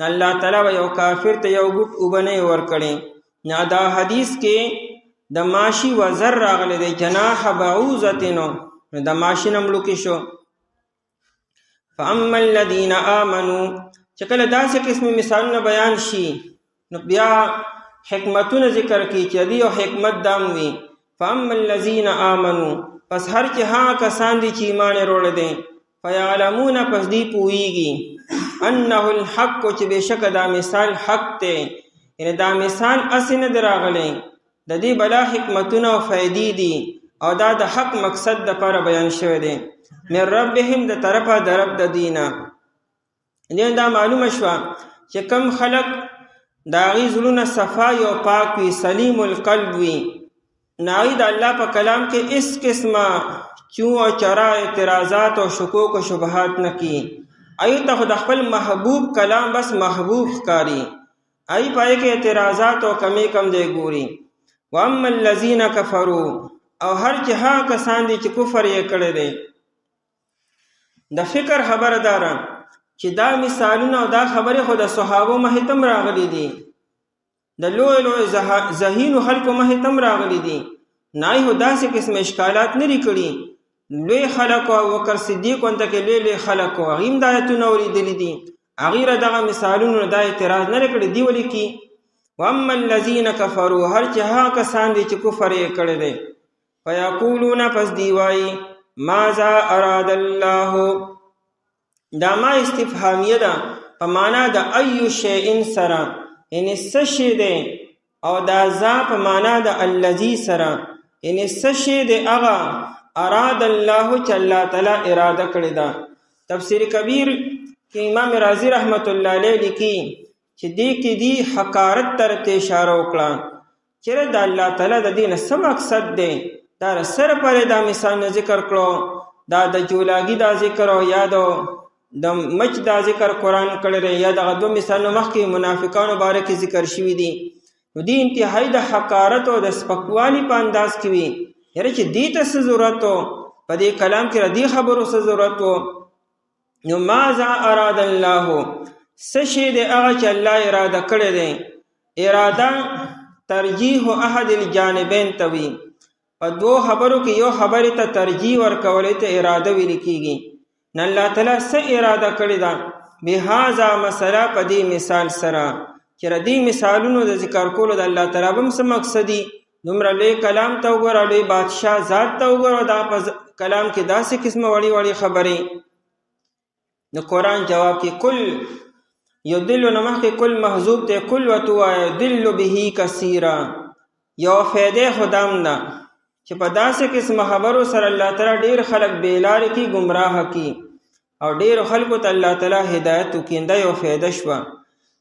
الله تعالی به یو کافر ته یو ګوټ اوبه نه ورکړي. نه دا حدیث کې د ماشي وزر راغلی دی، جناح بعوضة نو د ماشي نه ملوکې شو. فاما الذین آمنوا، چې کله داسې قسمي مثالونه بیان شي نو بیا حکمتونه ذکر کی چې دی او حکمت دام وي. فاما الذین آمنوا، پس هر چې هغه کسان دي چې ایمان یې وروړی دی، فیعلمون، پس دی پوهیږي، انه الحق، چې بېشکه دا مثال حق دی. یعنې دا مثال هسې نه دی راغلی، د دې بلا حکمتونه او فایدې دي او دا د حق مقصد دپاره بیان شوی دی. من ربهم، د طرفه د رب د دینه. دې دا معلومه شوه چې کم خلق د هغې زړونه صفا او پاک وي، سلیم القلب وي، نو هغوی د الله په کلام کې هېڅ قسمه چون او چرا اعتراضات او شکوک او شبهات نه کي. هغوی ته خو د خپل محبوب کلام بس محبوب ښکاري، هغوی په هغې کې اعتراضات او کمی کم دی ګوري. واما الذین کفروا، او هر چې هغه کسان دي چې کفر یې کړی دی. د فکر خبره داره چې دا مثالونه او دا خبرې خو د صحابو مخې ته هم راغلي دي، د لوی لوی ذهینو خلکو مخې ته هم راغلي دي، نه یې خو داسې قسم اشکالات نه دي کړي. لوی خلکو ابوبکر صدیق ونته کې لوی لوی خلکو هغوی هم دا ایتونه اورېدلي دي، هغوی را دغه مثالونو دا اعتراض نه دی کړی. دی ولې کي واما الذین کفروا، هر چې هغه کسان دي چې کفر یې کړی دی. فیقولون، پس دی وایي ماذا اراد الله، دا ما استفهامیه ده په معنا د ایو شیء سره، یعنی څه شی دی، او دا ذا په معنا د الذي سره، یعنی څه شی دی هغه اراد الله چې الله تعالی اراده کړې ده. تفسیر کبیر کې امام رازی رحمت الله علیه لیکي چې دې کې دی حقارت طرف ته اشاره وکړه چې د الله تعالی د دې نه څه مقصد دی. دا سره پرې دا مثال ذکر کړو، دا د جولاګي دا ذکر او یا د مچ دا ذکر قرآن کړی دی، یا دغه دوه مثالونه مخکې منافقانو باره کې ذکر شوي دي. نو دې انتهایی د حقارت او د سپکوالي په انداز کې وي، یعنې چې دې ته څه ضرورت و، په دې کلام کې د دې خبرو څه ضرورت و. نو ماذا اراد الله، څه شی دی هغه چې الله اراده کړی دی. اراده ترجیح احد الجانبین ته وي، په دوه خبرو کې یو خبرې ته ترجیح ورکولی ته اراده ویل کېږي. نو الله تعالی څه اراده کړې ده بهذا مسله، په دې مثال سره چې د دې مثالونو د ذکر کولو د الله تعالی به هم څه مقصد دي. دومره لوی کلام ته وګوره، لوی بادشاه ذات ته وګوره، دا په کلام کې داسې قسمه وړې وړې خبرې. د قرآن جواب کې کل یدل نه مخکې کل محذوب ته کل ورته ووایه یدل به کثیرا. یو فایدې خو دا هم ده چې په داسې قسمه خبرو سره الله تعالی ډېر خلک بېلارې کي، ګمراه کي، او ډېرو خلکو ته الله تعالی هدایت وکړي. دا یو فایده شوه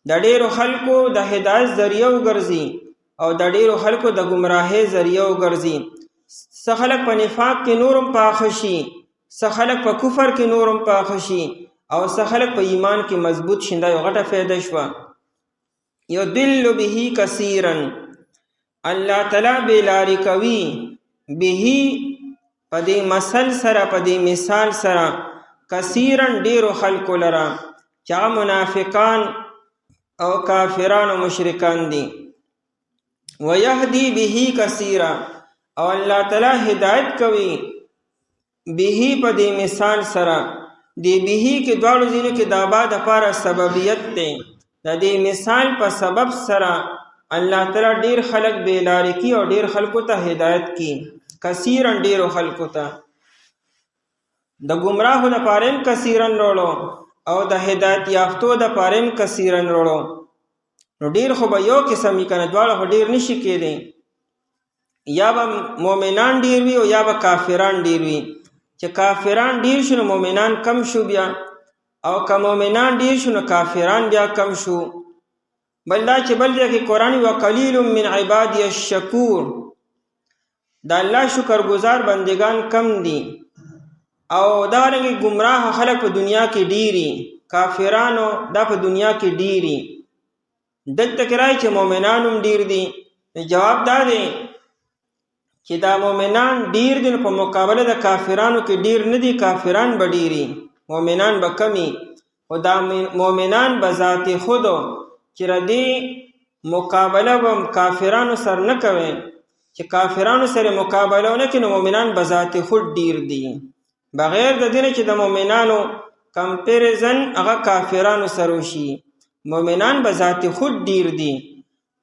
د ډیرو خلکو د هدایت ذریعہ وګرځي او د ډیرو خلکو د گمراهۍ ذریعہ وګرځي. څه خلک په نفاق کې نورم پاخه شي، څه خلک په کفر کې نورم پاخه شي او څه خلک په ایمان کې مضبوط شي. دا یو غټه فایده شوه. یضل به کثیرا، الله تعالی بېلارې کوي، به په دې مثل سره، په دې مثال سره، کثیرا ډیرو خلکو لره چې هغه منافقان او کافران او مشرکان دي. ویهدی به کثیرا، او الله تعالی هدایت کوي به په دې مثال سره. دی به کې دواړو ځینو کې د ابا دپاره سببیت دی. د دې مثال په سبب سره الله تعالی ډیر خلک بېلارې کي او ډیر خلکو ته هدایت کی. کثیرا ډیرو خلکو ته، د ګمراهو دپاره هم کثیرا وروړو او د هدایت یافتو دپاره هم کثیرا وروړو. نو ډیر خو به یو قسم وي که نه، دواړه خو ډیر نشي کېدی. یا به مؤمنان ډیر وي او یا به کافران ډیر وي. چې کافران ډیر شو نو مؤمنان کم شو بیا، او که مؤمنان ډیر شو نو کافران بیا کم شو. بل دا چې بل ځای کې قرآن وقلیل من عبادی الشکور، د الله شکر گزار بندگان کم دي. او دارنګه گمراه خلک په دنیا کې ډیری، کافرانو دا په دنیا کې ډیری. دلته کې راځي چې مؤمنان هم ډیر دي. جواب دا دی چې دا مؤمنان ډیر دي په مقابله د کافرانو کې ډیر نه دي. کافران به ډیری، مؤمنان به کمی. او دا مؤمنان به ذات خودو چې ردی مقابله به کافرانو سره نه کوي، چې کافرانو سره مقابله نه کوي، نو مؤمنان به ذات خود ډیر دي. بغیر د دې چې د مؤمنانو کمپیریزن هغه کافرانو سره وشي، مؤمنان به ذات خود ډیر دي.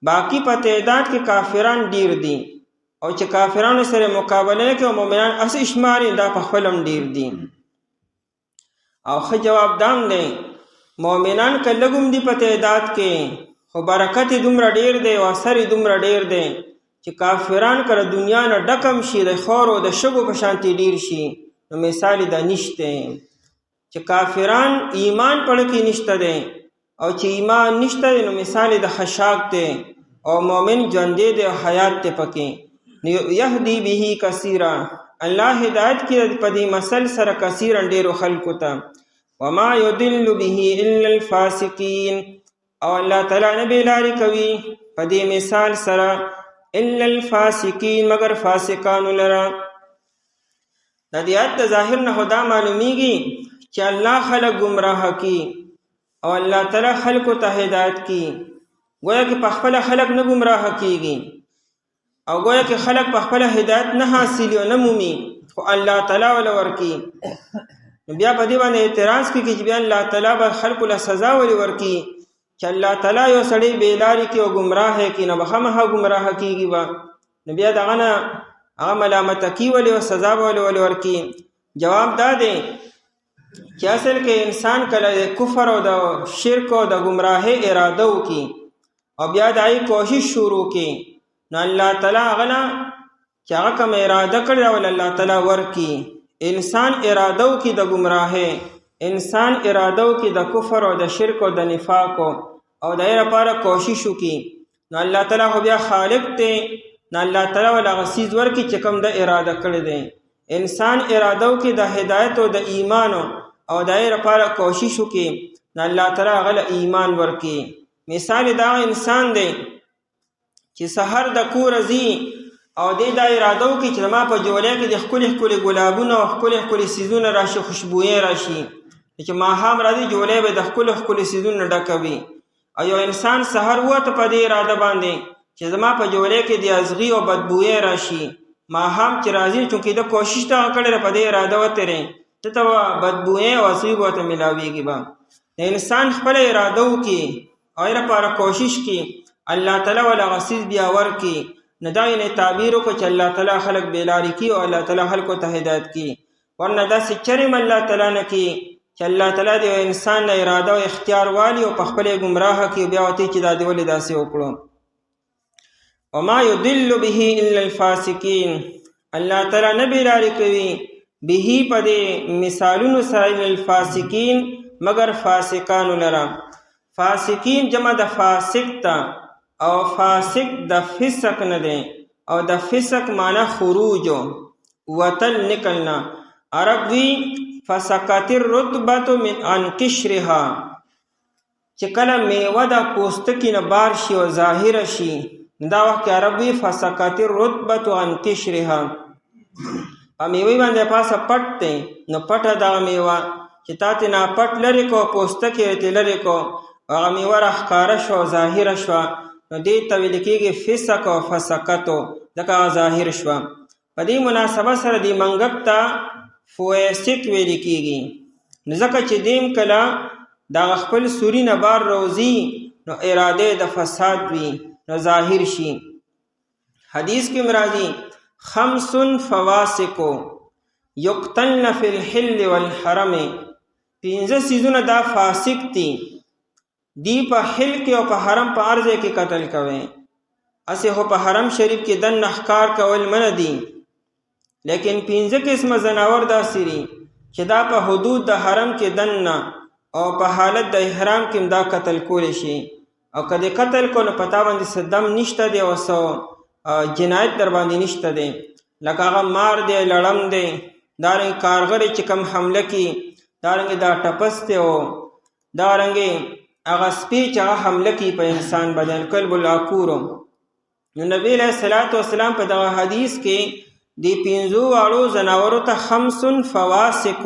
باقی په تعداد کې کافران ډیر دي، او چې کافرانو سره مقابله نه کوي مؤمنان اس شماري دا په خپلم ډیر دي. او ښه جواب دام دی، مؤمنان که لږ هم دي په تعداد کې، خو برکت دومره ډیر دی او اثر دومره ډیر دی چې کافران کله دنیا نه ډکم شي، د خور او د شګو په شانتي ډیر شي. نو مثال دا نشته چې کافران ایمان پړ کې نشته دی، او چې ایمان نشته دی نو مثال د خشاک دی، او مؤمن ژوندی دی او حیات دی پکې. یهدی به کثیرا، الله هدایت کې په دې مثل سره کثیرا ډیرو خلکو ته. وما یضل به الا الفاسقین، او الله تعالی نه بېلارې کوي په دې مثال سره الا الفاسقین، مگر فاسقانو لره. د دې آیت د ظاهر نه دا معلومیږي چې الله خلق گمراه کی او الله تعالی خلقو ته هدایت کی. گویا کہ په خپل خلق نه گمراه کیږي، او گویا کہ خلق په خپل هدایت نه حاصل او نه مومي، خو الله تعالی ول ورکی. بیا په دې باندې اعتراض کوي چې بیا الله تعالی به خلق له سزا ول ورکی، چې الله تعالی یو سړی بیلاری کی او گمراه کی نه بخمه گمراه کیږي. نو بیا دغه نه هغه ملامت کی ول او سزا ول ورکی. جواب دا دی چې اصل کې انسان کله کفر او د شرک او د گمراهی اراده وکي او بیا دای کوشش شروع کی، نو الله تعالی غلا چې هغه کوم اراده کړی او الله تعالی ورکی. انسان اراده وکي د گمراهی، انسان اراده وکي د کفر او د شرک او د نفاق او دایره لپاره کوشش وکي، نو الله تعالی خو بیا خالق دی، نو الله تعالی ولا غسیز ورکی چې کوم د اراده کړی دی. انسان اراده وکي د هدایت او د ایمان او دایره لپاره کوشش وکي، نو الله تعالی غل ایمان ورکی. مثال دا انسان دی چې سحر د کور زی او د اراده وکي چې ما په جوړه کې د خپل ګلابونه او خپل سيزونه راشي، خوشبوې راشي، چې ما هم راځي جوړه به د خپل سيزونه ډکوي. او یو انسان سحر وته په دې اراده باندې چې زما په جوړه کې د ازغي او بدبوې راشي، ما هم چې راځي چې د کوشش ته کړه په دې اراده وته ته بدبوې او ازغي وته ملاويږي. با انسان خپل اراده وکي او لپاره کوشش کی، الله تعالی ولا غسیز بیا ورکی. نه دا یې تعبیر وکړه چې الله تعالی خلق بیلاری کی او الله تعالی خلق ته هدایت کی، ورنه دا سچرم الله تعالی نه کی چې الله تعالی د انسان نه اراده او اختیار والی او په خپل گمراه کی بیا وتی چې دا دی ولې داسې وکړو. وما يضل به الا الفاسقين، الله تعالی نه بیلاری کوي به په دې مثالونو سره الفاسقین، مگر فاسقانو لره. فاسقین جمع د فاسق ته، او فاسق د فسق نه دی، او د فسق معنی خروج وتل نکلنا. عرب وی فسقط الرطبة من عن قشرها، چې کله میوه د پوستکي نه بار شي او ظاهره شي، دا وخت عرب وی فسقط الرطبة عن قشرها. په میوې باندې پاسه پټ دی، نو پټه دغه میوه چې تا ترې نه پټ لرې کو، پوستکي یې ترې لرې کو، هغه میوه راښکاره شوه او ظاهره شوه، نو دې ته ویل کېږي فسق او فسقتو، ځکه هغه ظاهر شوه. په دې مناسبت سره دې منګک ته فویسق ویل کېږي، نو ځکه چې دیم کله دا خپل سوري نه بار روزي، نو اراده د فساد وي، نو ظاهر شي. حدیث کې مرادي خمس فواسق یقتلن فی الحل والحرم، 5 سیزونه دا فاسق دي، دی په حل کې او په حرم په ارزه کې قتل کوي. اسې خو په حرم شریف کې دن ښکار کول منع دي، لیکن 5 قسمه زناور داسې دي چې دا په حدود د حرم کې دن او په حالت د احرام کې دا قتل کولی شي، او که دې قتل کو نو پتا باندې څه دم نشته دی او څه جنایت در باندې نشته دی، لکه هغه مار دی، لړم دی، دارنګې کارغرې چې کم حمله کی، دارنګې دا ټپس دی، او دارنګې هغه سپی چې هغه حمله کی په انسان باندې، الکلب العقور. نو نبی علیه الصلاة والسلام په دغه حدیث کې دې 5 واړو زناورو ته 5 فواسق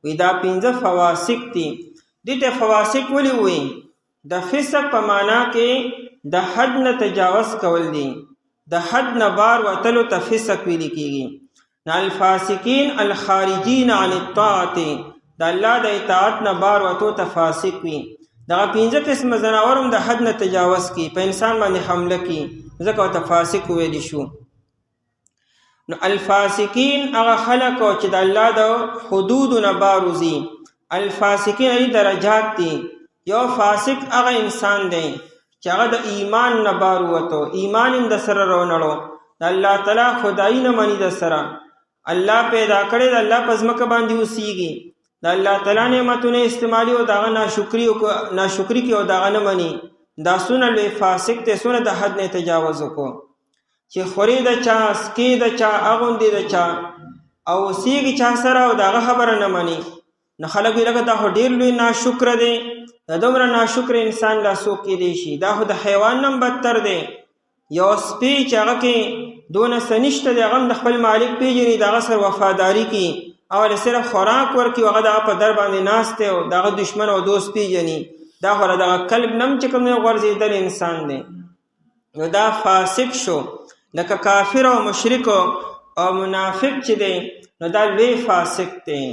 وی، دا 5 فواسق دي. دې ته فواسق ولې وایي؟ د فسق په معنا کې د حد نه تجاوز کول دي، د حد نه بار وتلو ته فسق ویل کېږي. الفاسقین الخارجین عن الطاعت، د الله د اطاعت نه بار وتو ته فاسق وي. دغه 5 قسمه زناور هم د حد نه تجاوز کی، په انسان باندې حمله کی، ځکه ورته فاسق ویلی شو. نو الفاسقین هغه خلک چې د الله د حدودو نه بار وځي. الفاسقین ای درجات دي. یو فاسق هغه انسان دی چې هغه د ایمان نه بار ووتو، ایمان یې د سره رونړو، د الله تعالی خدایي نه مني، د سره الله پیدا کړی، د الله په ځمکه باندې اوسیږي، د الله تعالی نعمتونه استعمالي او دغه ناشکري کوي او دغه نه مني. دا څونه لوی فاسق دی، څونه د حد نه تجاوز وکړو چې خوري د چا، سکي د چا، اغوندي د چا، او اوسیږي چا سره او دغه خبره نه مني. نو خلک وایي لکه دا خو ډېر لوی ناشکره دی، د دومره ناشکره انسان لا څوک کیدی شي، دا خو د حیوان نه بدتر دی. یو سپی چې هغه کې دونه څه نشته دی، هغه هم د خپل مالک پیژني، د هغه سره وفاداري کوي، او صرف خوراک ورکړي، هغه د هغه په در باندې ناست دی او د هغه دشمن او دوست پیژني. دا خو د هغه کلب نم چې کوم دی غورځېدل انسان دی، نو دا فاسق شو. لکه کافر او مشرک او منافق چې دی، نو دا لوی فاسق دی،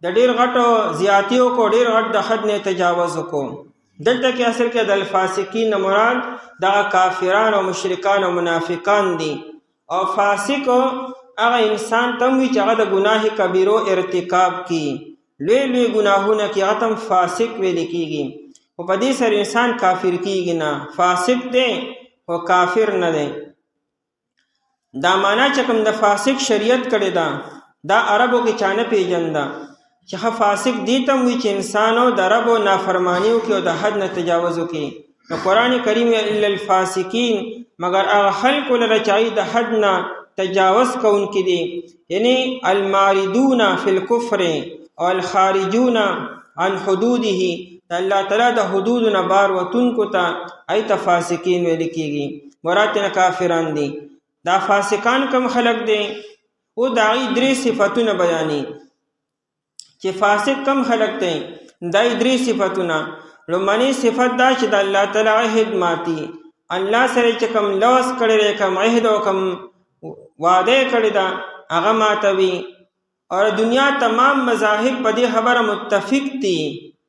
د ډېر غټو زیاتیو کو، ډېر غټ د حد نه تجاوز وکړو. دلته کې اصل کې د الفاسقین نه مراد دغه کافران او مشرکان او منافقان دي. او فاسق هغه انسان ته وي چې هغه د ګناه کبیرو ارتکاب کی، لوی لوی ګناهونه کې هغه ته فاسق ویل کېږي. خو په دې سره انسان کافر کېږي نه، فاسق دی خو کافر نه دی. دا معنا چې کوم د فاسق شریعت کړې ده، دا عربو کې چا نه پېژنده چې ښه فاسق دې ته وي چې انسانو د ربو نافرماني وکړي او د حد نه تجاوز وکړي. نو قرآن کریم الا الفاسقین، مگر هغه خلکو لره چې هغوی د حد نه تجاوز کوونکي دي، یعنی الماردون فی الکفر او الخارجون عن حدوده، د الله تعالی د حدودو نه بار وتونکو ته هغوی ته فاسقین ویل کېږي، مراد نه کافران دي. دا فاسقان کم خلق دي، او د هغوی 3 صفتونه بیاني چې فاسق کم خلق دی. دا 3 صفتونه. لومړنۍ صفت دا چې د الله تعالی عهد ماتي، الله سره چې کوم لوث کړی دی، کوم عهد او کوم وعده کړی ده، هغه ماتوي. او دنیا تمام مذاهب په دې خبره متفق دي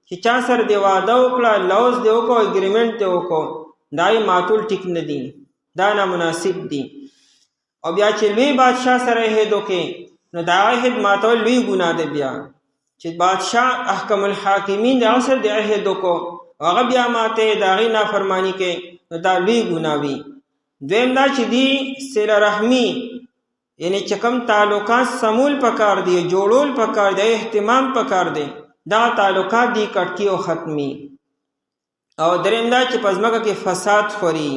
چې چا سره دی وعده وکړه، لوث دی وکړو، اګریمنټ دی وکړو، دا یې ماتول ټیک نه دي، دا نامناسب دي. او بیا چې لوی بادشاه سره عهد وکړي، نو دا عهد ماتول لوی ګناه دی. بیا چې بادشاه احکم الحاکمین د هغه سره د عهد وکړو، هغه بیا ماته د هغې نافرماني کوي، نو دا لوی ګناه وي. دویم دا چې دی صله رحمي، یعنی چې کوم تعلقات سمول پکار دی، جوړول پکار دی، اهتمام پکار دی، دا تعلقات دی کټکی او ختمي. او دریم دا چې په ځمکه کې فساد خوري.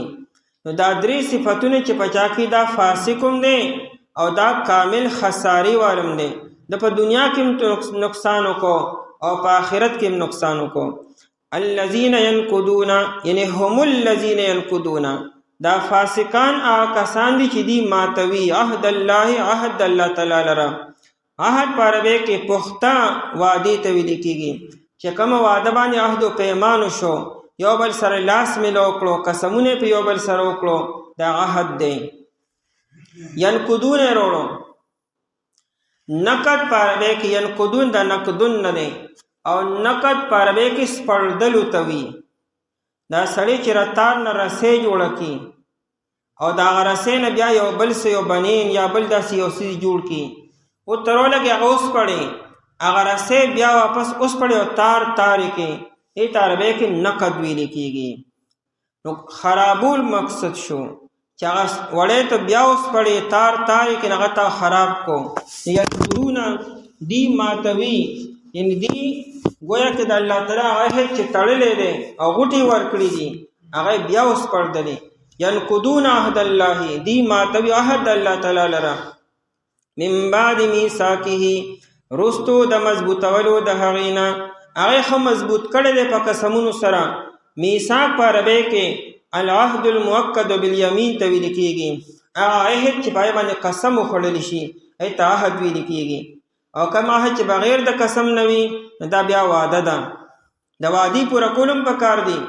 نو دا درې صفتونه چې په چا کې دا فاسق هم دی او دا کامل خساري والم دی. د په دنیا کې هم نقصان وکړو او په آخرت کې هم نقصان وکړو. الذین ینقضون یعنی هم الذین ینقضون، دا فاسقان هغه کسان دي چې دی ماتوي عهد الله، عهد الله تعالی لره. عهد په عربی کې پخته وعدې ته ویل کېږي چې کومه وعده باندې عهد و پیمان شو، یو بل سره لاس میلاو کړو، قسمونه په یو بل سره وکړو، دا عهد دی. ینقضون وروړو نقد په عربی کې ینقضون دا نقدون نه دی، او نقد په عربی کې سپړدلو ته وي. دا سړی چې رتار نه رسۍ جوړه کړي او د هغه رسۍ نه بیا یو بل څه یو بنین یا بل داسې یو څیز جوړ کړي، وتروله کې هغه وسپړي، هغه رسۍ بیا واپس وسپړي او تار تارې کړي، دې ته عربی کې نقد ویل کېږي. نو خرابول مقصد شو چې هغه وړی ته بیا وسپړي، تار تارې کړي، هغه ته خراب کو. یقدرونه دی ماتوي، یعنی دی گویا که د الله تعالی عهد چې تړلی دی او غوټې ورکړي دي هغه بیا وسپړدلې. ینقضون عهد الله، دی ماتوي عهد د الله تعالی لره. من بعد میثاقه، رستو د مضبوطولو د هغې نه، هغې ښه مضبوط کړی دی په قسمونو سره. میثاق په عربی کې العهد المؤکد بالیمین ته ویل کېږي، هغه عهد چې په هغې باندې قسم وخوړلی شي هغې ته عهد ویل کېږي. او کوم عهد چې بغیر د قسم نه وي دا بیا وعده ده. د وعدې پوره کول هم پکار دي.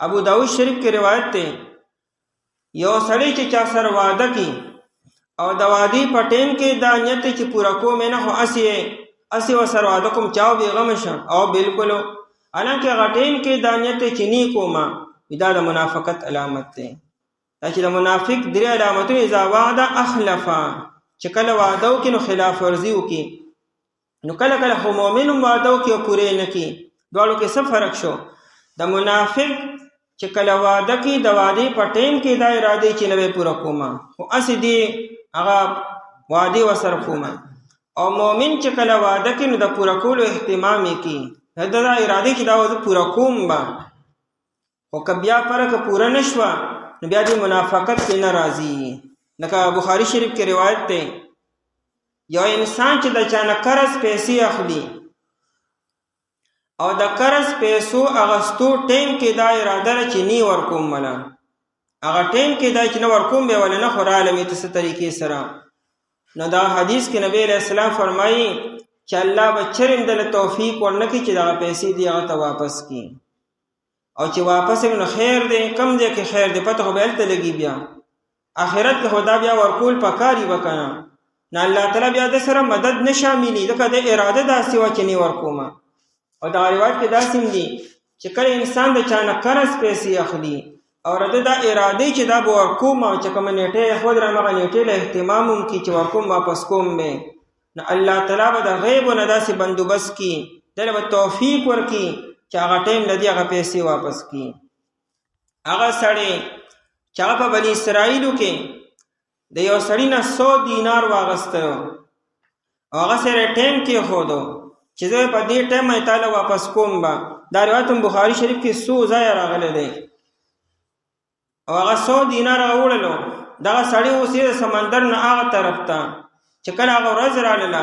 ابو داود شریف کې روایت دی، یو سړی چې چا سره وعده کړي او د وعدې په ټیم کې دا نیت چې پوره کوم نه، خو اسې ورسره وعده کوم چا بېغمه شه او بلکل، حالانکې هغه ټیم کې دا نیت چې نه کومه، دا د منافقت علامت دی. دا چې د منافق درې علامتونه، اذا وعده اخلفه، چې کله وعده وکړي نو خلاف ورزي وکړي، نو کله کله خو مؤمن هم وعده وکړي او پورې نه کړي. دواړو کې څه فرق شو؟ د منافق چې کله وعده کړي د وعدې په ټیم کې دا ارادې چې نه به پوره کومه، خو هسې دې هغه وعدې ورسره کومه. او مؤمن چې کله وعده کړي نو د پوره کولو اهتمام یې کړي، دا ارادې چې دا زه پوره کوم به، خو که بیا فرق پوره نه شوه نو بیا دې منافقت کې نه راځي. لکه بخاری شریف کې روایت دی، یو انسان چې د چا نه قرض پیسې اخلي او د قرض پیسو اغستو ټیم کې دا اراده ده چې نی ورکوم، مله هغه ټیم کې دا چې نه ورکوم به ولې نه خو راغلم ته څه طریقې سره. نو دا حدیث کې نبی علیہ السلام فرمایي چې الله به چرم دله توفیق ورنکړي چې دغه پیسې دي هغه ته واپس کړي، او چې واپس یې نو خیر دی، کم دی کې خیر دی، پته خو به هلته لګي، بیا آخرت کې خدا بیا ورکول پکاري وکنه. نه الله تعالی بیا د سره مدد نه شاملي، ځکه د اراده داسې وه چې نه ورکومه. او دا روایت کې داسې هم دي چې کله انسان د چا نه قرض پیسې اخلي او رده دا اراده چې دا به ورکوم، او چې کومه نیټه یې ښود همغه نیټې له اهتمام هم کړي چې ورکوم واپس کوم به، نو الله تعالی به د غیبو نه داسې بندوبست کړي، دله به توفیق ورکړي چې هغه ټیم له دې هغه پیسې واپس کړي. هغه سړی چې هغه په بني اسرائیلو کې د یو سړي نه 100 دینار واغسته او هغه سره ټیم کې ښودو چې زه په دې ټیم یې تعالی واپس کوم به. دا روایت بخاري شریف کې 100 ځای راغلی دی. او هغه 100 دینار هغه وړلو، دغه سړی اوس یې د سمندر نه هغه طرف ته چې کله هغه ورځ راغله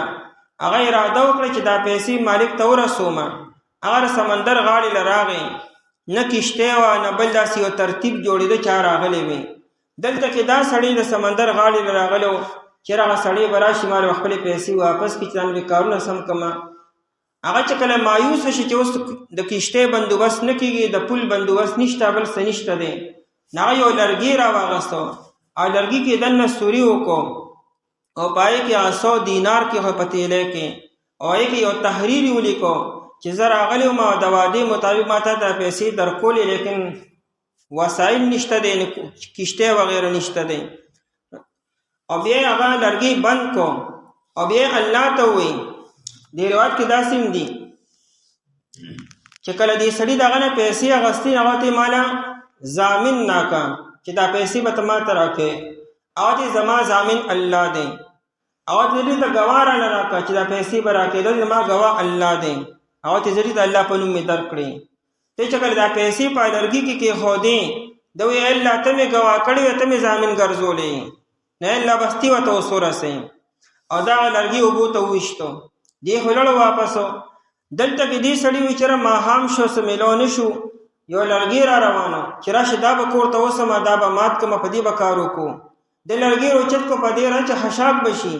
هغه اراده وکړه چې دا پیسې مالک ته ورسومه. هغه د سمندر غاړې له راغی، نه کشتۍ وه نه بل داسې یو ترتیب جوړېده چا راغلی وي. دلته کې دا سړی د سمندر غاړې له راغلی و چې هغه سړی به راشي ما له خپلې پیسې واپس کړي چې دا مې کارونه سم کړمه. هغه چې کله مایوسه شي چې اوس د کشتۍ بندوبست نه کېږي، د پل بندوبست نشته، بل څه نشته دی، نو هغه یو لرګي راواغستو او لرګي کې دننه سوري وکړو او په هغې کې هغه 100 دینار کې خو په تیلی کې او هغې کې یو تحریر یې ولیکو چې زه راغلی وم او د وعدې مطابق ما ته ته پیسې درکولې، لیکن وسایل نشته دی، کشتۍ وغیره نشته دی. او بیا یې هغه لرګي بند کو او بیا یې الله ته ووایي. دې روایت کې داسې هم دي چې کله دې سړي دغه نه پیسې اخستې هغه ته یې ماله ضامن ناکه چې دا پیسې به ته ما ته راکړې، هغه ته زما ضامن الله دی. هغه ته دې ته ګواه رانه راکړه چې دا پیسې به راکړې، دا زما ګواه الله دی. هغه ته زه د الله په نوم مې درکړې. ته چې کله دا پیسې په لرګي کې کېښودې د وی الله ته مې ګواه کړې وې ته مې ضامن ګرځولې نه الله بستي ورته اوس ورسئ او دغه لرګي اوبو ته وویشتو دی خو لاړو واپسو دلته کې دې سړي وي چې ماښام شو څه میلو نه شو یو لرګي را روانه چې راشي دا به کور ته وسمه دا به مات کړمه په دې به کار وکړو د لرګي روچت کو په دې رنګ چې خشاک بشي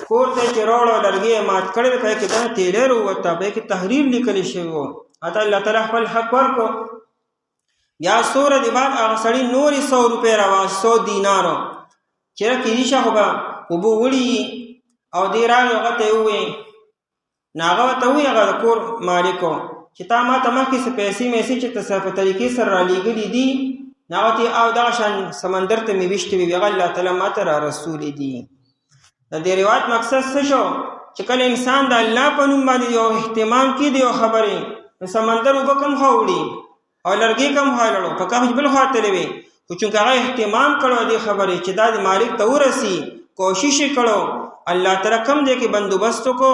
کور ته چې راوړو لرګي مات کړی په کې دا تیلر وته په کې تحریر لیکل شوی وو اته الله تعالی خپل حق ورکو یا سور دی بعد هغه سړي نورې 100 روپۍ راوړ 100 دینارو چې کېږي شو به وبو وړي او دې راغی هغه ته وې ناغه ته وې هغه کور مالکو چې تا ما ته مخکې څه پیسې میسې چې ته په طریقې سره را لېږلي دي ناغه او دا شان سمندر ته مې ویشتې وي هغه الله تعالی ما ته را رسولې دي د دې روایت مقصد څه شو چې کله انسان د الله په نوم باندې یو اهتمام کړي د یو خبرې نو سمندر اوبه کم خواوړي او لرګي کم خواړو په کاغذ بل خواته لوي خو چې هغه اهتمام کړو د خبرې چې دا د مالک ته ورسي کوشش کړو الله تعالی کم دې کې بندوبست کو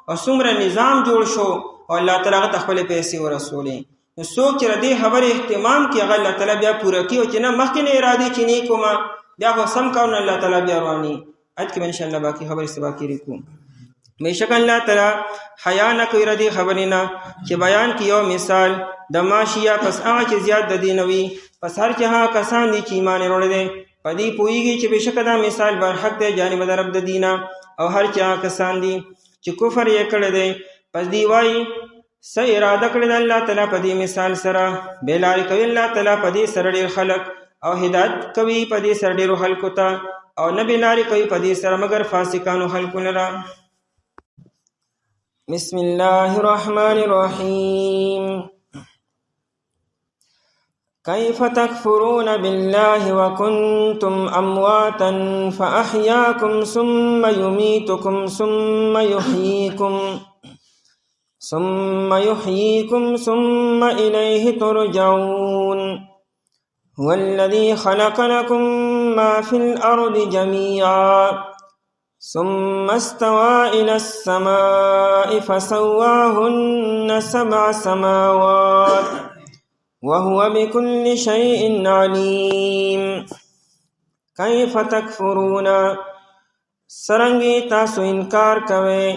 او څومره نظام جوړ شو او الله تعالی هغه خپل پیسې ورسولې نو څوک چې دې خبرې اهتمام کوي هغه الله تعالی بیا پوره کوي او چې نه مخکې نه اراده چې نه کومه بیا خو سم کاونه الله تعالی بیا رواني اته کې ان شاء الله باقي خبرې سبا کې ریکو بیشک الله تعالی حیا نه کوي ردی خبرینا چې بیان کیو مثال د ماشیا پس هغه چې زیات د دینوي پس هر چې ها کسان دي چې ایمان وروړي دي پدې پويږي چې بیشک دا مثال بر حق دی جانب د رب د دینه او هر چې ها کسان دي چې کفر یې کړی دی پس دی وای س اراده کړی د الله تعالی په دې مثال سره بلار کوي الله تعالی په دې سره ډېر خلق او هدایت کوي په دې سره ډېر خلق ته او نبی لاري کوي په دې سره مگر فاسقانو خلق نه بسم الله الرحمن الرحيم كيف تكفرون بالله وكنتم أمواتا فأحياكم ثم يميتكم ثم يحييكم ثم إليه ترجعون هو الذي خلق لكم ما في الأرض جميعا ثم استوى إلى السماء فسواهن 7 سماوات وهو بكل شيء عليم كيف تكفرون سرنگی تاسو انکار کوئ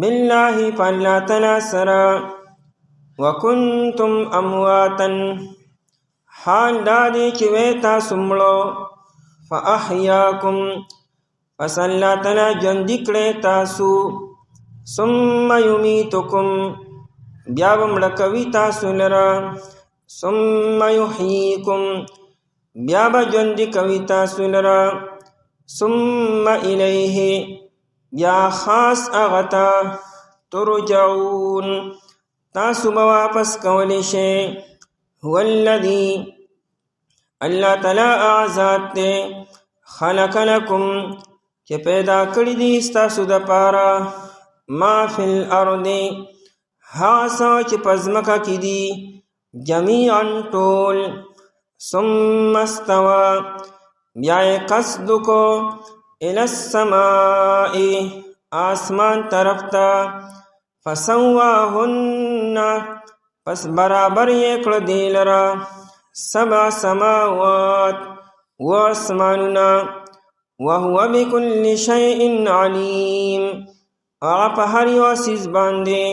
بالله فالله تعالی سرا وکنتم امواتا حال دادی چوے تاسو مړو فاحیاکم پس الله تعالی ژوند کړی تاسو ثم یمیتکم بیا مړ کوي تاسو لرا ثم یحییکم بیا به ژوند کوي تاسو لرا ثم الیه بیا خاص اغتا ترجعون تاسو به واپس کولی شئ هو الذی الله تعالی اعزاد خلق لکم چې پیدا کړی دي ستاسو د پاره ما فی الارض ها سوچ پزمکا کی دی جمیعا ټول ثم استوى بیا قصد کو الى السماء آسمان طرف تا فسواهن پس برابر یې کړ دی لرا 7 سماوات و اسماننا وهو بكل شيء عليم آپ هر یو سیز باندې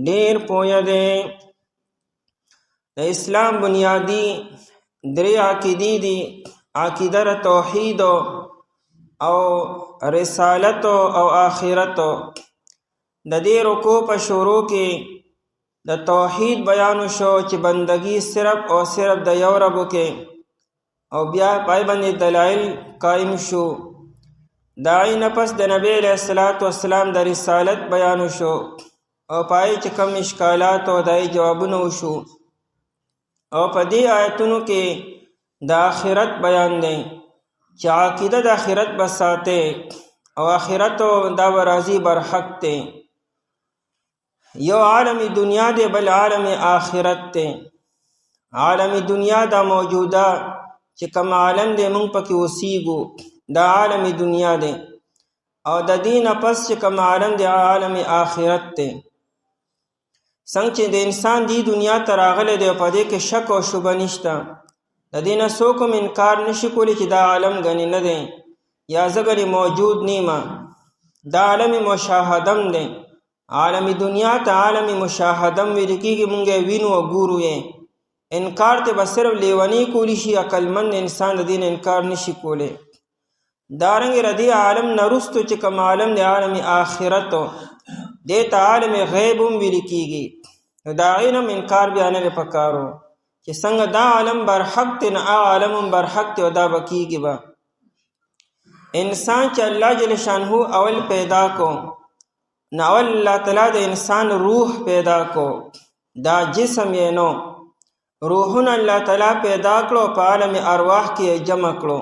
ډیر پوهه دی د اسلام بنیادی درې عقیدې دي عقیده توحید او رسالت او آخرت د دې رکوع په شروع کې د توحید بیان شو چې بندگی صرف او صرف د یو رب کې او بیا پای باندې دلایل قائم شو داعی نفس د نبی علیہ الصلوۃ والسلام د رسالت بیان شو او پای چې کم اشکالات او دای جوابونه وشو او په دې آیتونو کې د آخرت بیان دی چې عقیده د آخرت بساته او آخرت دا ورازی برحق ته یو عالم دنیا دی بل عالم آخرت ته عالم دنیا دا موجوده چې کوم عالم دی مونږ پکې اوسېږو دا عالم دنیا دی او د دین پس چې کوم عالم دی عالم آخرت ته څنګه چې د انسان دی دنیا ته راغلی دی په دې کې شک او شبه نشته د دې نه څوک هم انکار نشي کولی چې دا عالم ګنې نه دی یا زه ګنې موجود نیمه دا عالم مشاهدم دی عالم دنیا ته عالم مشاهدم ویل کېږي مونږ یې وینو او ګورو یې انکار ته به صرف لیونی کولی شي عقلمند انسان د دې نه انکار نشي کولی دارنګې ردی عالم نه وروستو چې کوم عالم د عالم آخرت دې ته عالم غیب هم ویل کېږي نو د هغې نه هم انکار بیا نه دی پکارو چې څنګه دا عالم برحق دی نو هغه عالم هم برحق دی او دا به کېږي به انسان چې الله جل شانه اول پیدا کو نو اول الله تعالی د انسان روح پیدا کو دا جسم یې نو روحونه الله تعالی پیدا کړو په عالم ارواح کې جمع کړو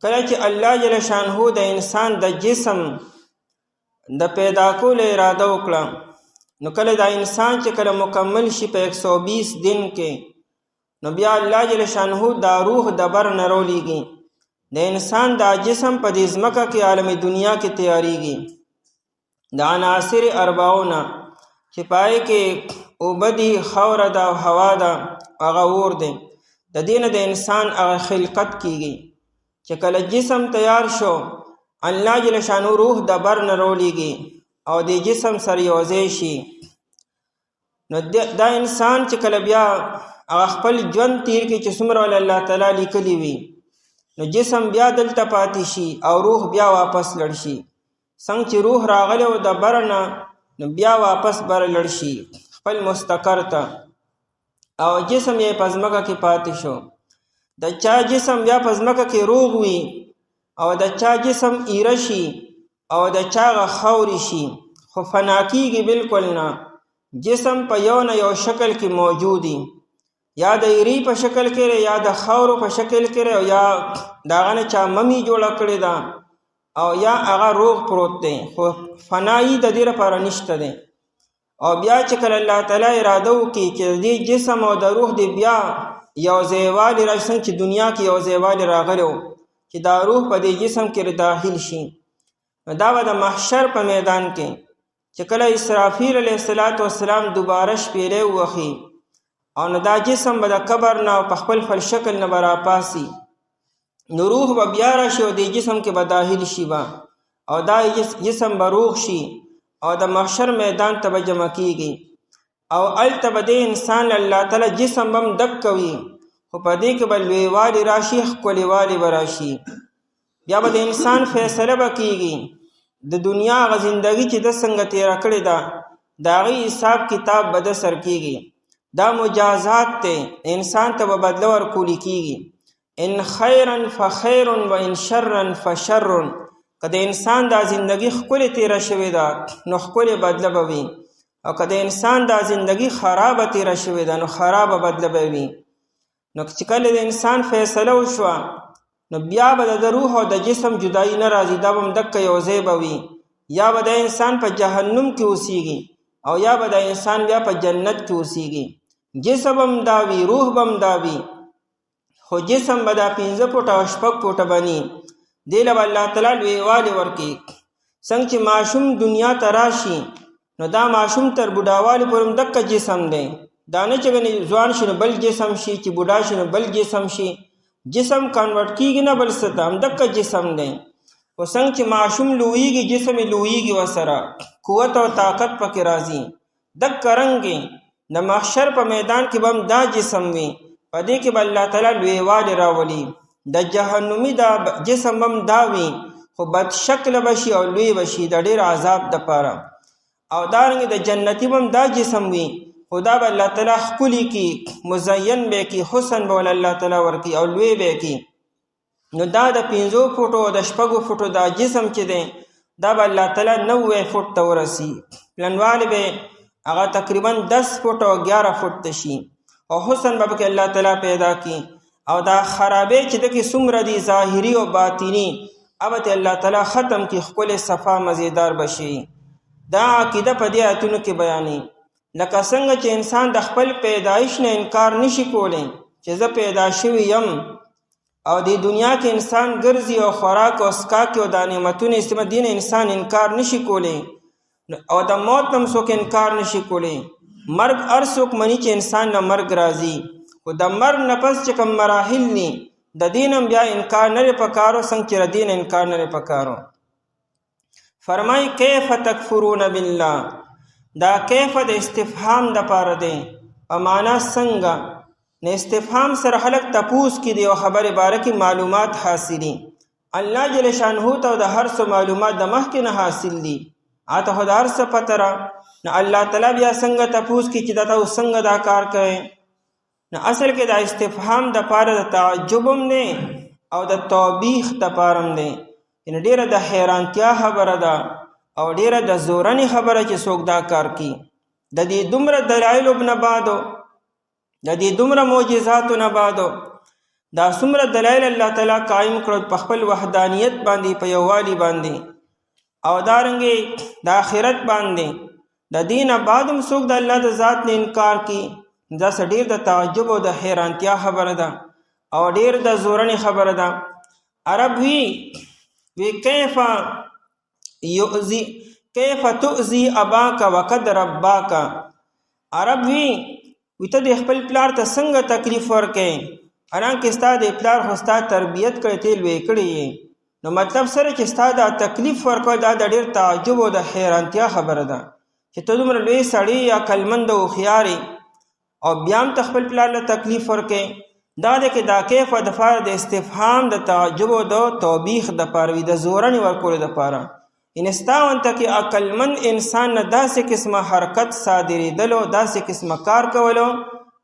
کله چې الله جل شانه د انسان د جسم د پیدا کولو اراده وکړه نو کله دا انسان چې کله مکمل شي په 120 دن کې نو بیا الله جل شانه دا روح د بر نه راولیږي د انسان دا جسم په دې ځمکه کې عالم دنیا کې تیاریږي د عناصر اربعونه چې پای کې اوبه دي خاوره ده او هوا ده هغه اور دی د دې نه د انسان هغه خلقت کېږي چې کله جسم تیار شو الله جل شانو روح د بر نه راولیږي او د جسم سره یوځای شي نو دا انسان چې کله بیا هغه خپل ژوند تیر کې چې څومره الله تعالی لیکلی وي نو جسم بیا دلته پاتې شي او روح بیا واپس لړ شي څنګه چې روح راغلی و د بر نه نو بیا واپس بر لړ شي خپل مستقر ته او جسم یې په ځمکه کې پاتې شو د چا جسم بیا په ځمکه کې روغ وي او د چا جسم ایره شي او د چا هغه خاورې شي خو فنا کېږي بلکل نه جسم په یو نه یو شکل کې موجودي یا د ایرې په شکل کې یا د خاورو په شکل کې او یا د هغه نه چا ممی جوړه کړې ده او یا هغه روغ پروت دی خو فنایي د دې لپاره نشته دی او بیا چې کله الله تعالی اراده وکړي چې دې جسم او د روح دی بیا یو ځایوالی راشي څنګه چې دنیا کې یو ځایوالی راغلی چې دا روح په دې جسم کې داخل شي دا به د محشر په میدان کې چې کله اسرافیل علیه السلام دوباره شپېلۍ ووهي او نو دا جسم به د قبر نه په خپل شکل نه به راپاسي نو روح به بیا راشي او دې جسم کې به داخل شي به او دا جسم به روغ شي او د محشر میدان ته به جمع کېږي او هلته به دې انسان الله تعالی جسم به هم ډک کوي خو په دې کې به لویوالی راشي ښکلیوالی به راشي بیا به د انسان فیصله به کېږي د دنیا هغه زندګي چې د څنګه تېره کړې ده د هغې حساب کتاب به د سر کېږي دا مجازات دی انسان ته به بدله ورکولی کېږي ان خیرا فخیر و ان شرا فشر که د انسان دا زندگی ښکلې تیره شوې ده نو ښکلې بدله به وي او که د انسان دا زندگی خرابه تیره شوې ده نو خرابه بدله به وي نو چې کله د انسان فیصله وشوه نو بیا به د روح او د جسم جدایي نه راځي دا به هم دکه یو ځای به وي یا به د انسان په جهنم کې اوسیږي او یا به د انسان بیا په جنت کې اوسیږي جسم هم دا وي روح به هم دا وي خو جسم به دا 15 فوټه او 6 فوټه بني دې له به الله تعالی لویوالی ورکړي څنګه چې ماشوم دنیا ته راشي نو دا ماشوم تر بوډاوالي پورې هم دکه جسم دی دا نه چې ګنې ځوان شي نو بل جسم شي چې بوډا شي نو بل جسم شي جسم کنورټ کېږي نه بل څه ته همدکه جسم دی خو څنګه چې ماشوم لویږي جسم یې لویږي ورسره قوت او طاقت پکې راځي دکه رنګې د محشر په میدان کې به هم دا جسم وي په دې کې به الله تعالی لویوالی راولي د جهنمي دا جسم هم دا وي خو بد شکله به شي او لوی به شي د ډېر عذاب دپاره او دارنګې د جنتي به هم دا جسم وي خو دا به الله تعالی ښکلي کي مزین به کي حسن به ول الله تعالی ورکي او لوی به کي نو دا د 15 فوټو او د 6 فوټو دا جسم چې دی دا به الله تعالی 90 فوټ ته ورسي پلنوالی به هغه تقریبا 10 فوټ او 11 فوټ ته شي او حسن به پکې الله تعالی پیدا کی او دا خرابې چې دکې څومره دي ظاهري او باطني هغه ته الله تعالی ختم کی ښکلې صفا مزیدار بشي دا عقیده په دې آیتونو کې بیانې لکه څنګه چې انسان د خپل پیدایش نه انکار نشي کولی چې زه پیدا شوی یم او د دنیا کې انسان ګرځي او خوراک او څښاک او د نعمتونو استعمال دین انسان انکار نشي کولی او د موت هم څوک انکار نشي کولی مرګ هر څوک مني چې انسان نه مرګ راځي، خو د مرګ نه پس چې کوم مراحل ني د دین هم بیا انکار نه پکارو، څنګه چې د دین انکار نه پکارو. فرمای کیف تکفرون بالله، دا کیف د استفهام د پاره دی په معنا څنګه. نه استفهام سره خلق تپوس کې دی او خبره باره کې معلومات حاصلي. الله جل شانه ته د هر څه معلومات د مخکې نه حاصل دي، اته خو د هر څه پته را نه الله تعالی بیا څنګه تپوس کې چې دا تاسو څنګه دا کار کوي. نه اصل کې د استفهام د پاره د تعجبم نه او د توبیخ د پارم نه، ان ډیره د حیرانتیا خبره ده او ډیره د زورنی خبره چې څوک دا کار کوي. د دې دومره دلایل ابن بادو، د دې دومره معجزات نه بادو، دا څومره دلایل الله تعالی قائم کړو په خپل وحدانیت باندې، په یووالي باندې او دارنګي د آخرت باندې. د دین بعدم څوک د الله د ذات نه انکار کوي، دا ډیر د تعجب او د حیرانتیا خبره ده او ډیر د زورنی خبره ده. عرب وی کیف تؤذی اباک وقد رباک. عرب وی ته د خپل پلار ته څنګه تکلیف ورکې، حالانکه ستا د پلار خو ستا تربیت کړی ته لوی کړی. نو مطلب سره چې ستا د تکلیف ورکول دا د ډیر تعجب او د حیرانتیا خبره ده چې ته دومره لوی سړی یا عقلمند او هوښیار او بیا هم ته خپل پلار له تکلیف ورکې. دا د کې دا کیف د فار د استفهام د تعجب او د توبیخ د پاره وي، د زورنی ورکول د پاره. ان استاونته کې عقلمند انسان نه داسې قسمه حرکت صادریدلو، داسې قسمه کار کولو،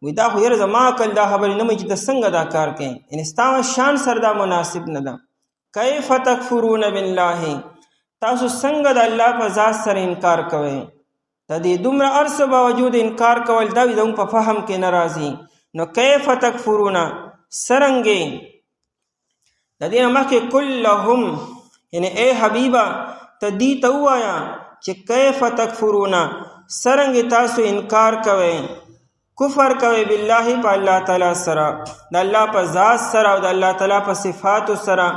وی دا خو یره زما عقل دا خبرې نه مې چې د څنګه دا کار کوي. ان استاو شان سره دا مناسب نه ده. کیف تکفرون بالله، تاسو څنګه د الله په ذات سره انکار کوئ. د دې دومره ارس باوجود انکار کول دا وي زموږ په فهم کې ناراضي. نو کیف تکفرون سرنګې د دې مخکې کلهم، یعنی اے حبیبا ته دې ته وایا چې کیف تکفرون سرنګې تاسو انکار کوئ، کفر کوي بالله په الله تعالی سره، د الله په ذات سره او د الله تعالی په صفاتو سره.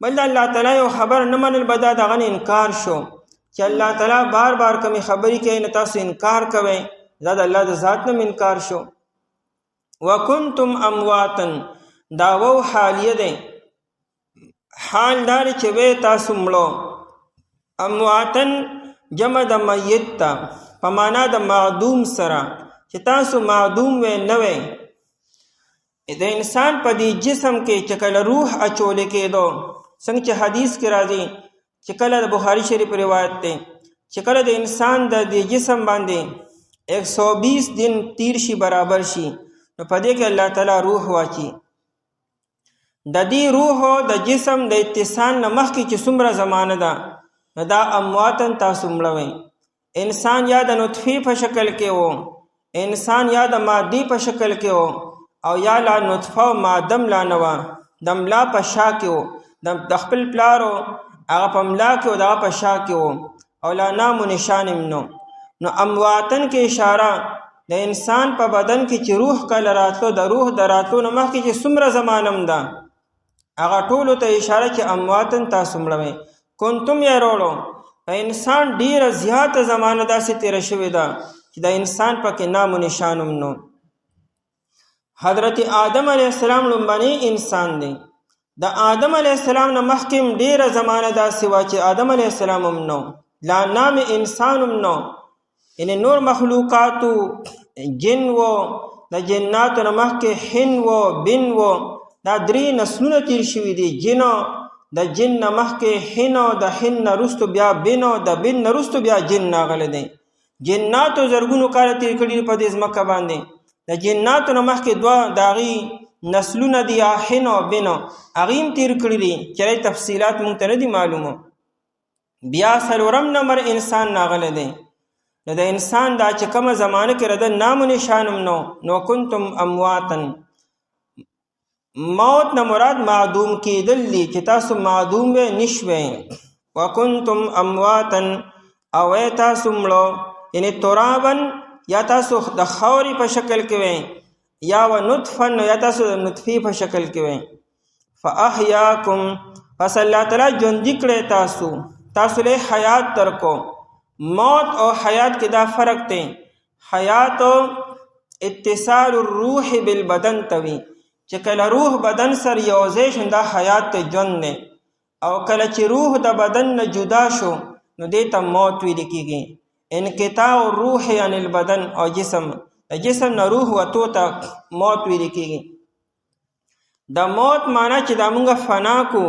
بل د الله تعالی یو خبر نه منل بدا دغه انکار شو چې الله تعالی بار بار کومي خبرې کوي نه تاسو انکار کوئ، دا د الله د ذات نه انکار شو. وکنتم امواتن، دا وو حالیه ده، حال دار چې وې تاسو مړو. امواتن جمع د میت ته په معنا د معدوم سره، چې تاسو معدوم وې نه وې. د انسان په دې جسم کې چې کله روح اچول کېدو، څنګه چې حدیث کې راځي چې کله د بخاری شریف روایت ده چې کله د انسان د دې جسم باندې 120 دن تیر شي برابر شي، نو په دې کې الله تعالی روح واچي. د دې روح او د جسم د اتصال نه مخکې چې څومره زمانه ده، نو دا امواتن تاسو مړوي. انسان یا د نطفه په شکل کې وو، انسان یا د مادي په شکل کې وو، او یا لا نطفه او مادم لا نوا د ملا په شا کې وو، د خپل پلارو هغه په ملا کې او د په شا کې وو، او لا نام نشان نو. نو امواتن کې اشاره د انسان په بدن کې چې روح کله راتلو، د روح د راتلو نه مخکې چې څومره زمانم ده، هغه ټولو ته اشاره چې امواتن تاسو مړوي. کنتم یې وروړو، د انسان ډیره زیاته زمانه داسې تیره شوې ده چې د انسان پکې نام و نشانم نو. حضرت آدم علیه السلام لومبنی انسان دی. د آدم علیه السلام نه مخکې ډیره زمانه داسې وه چې آدم علیه السلام هم نو، لا نام انسان هم نو، یعنی نور مخلوقاتو جن و، د جناتو نه مخکې حن و بن و، دا درې نسلونه تیر شوي دي. جنو د جن نه مخکې حن، د حن نه وروستو بیا بن، د بن نه وروستو بیا جن راغلی دی. جناتو زرګونو کاله تیر کړي په دې ځمکه باندې. د جناتو نه مخکې دوه د هغې نسلونه دي، حن او بن، هغې هم تیر کړي دي چې تفصیلات مونږ ته نه دي معلومه. بیا څلورم نمبر انسان راغلی دی. نو د انسان دا چې کومه زمانه کې رده نام و نشانم نو. نو کنتم امواتن، موت نه مراد معدوم کېدل دي چې تاسو معدوم وې نشوئ. وکنتم امواتن، او تاسو مړو، یعنی ترابن یا تاسو د خاورې په شکل کې وئ، یا و نطفن یا تاسو د نطفې په شکل کې وئ. فاحیاکم، پس الله تعالی ژوندي کړی تاسو له حیات درکو. موت او حیات کې دا فرق دی. حیات اتصال الروح بالبدن توي چې کله روح بدن سره یوځای شي دا حیات ته ژوند دی، او کله چې روح د بدن نه جدا شو نو دې ته موت ویل کېږي. انقطاع الروح عن البدن او جسم، د جسم نه روح وتو ته موت ویل کېږي. د موت معنا چې دا مونږ فنا کو،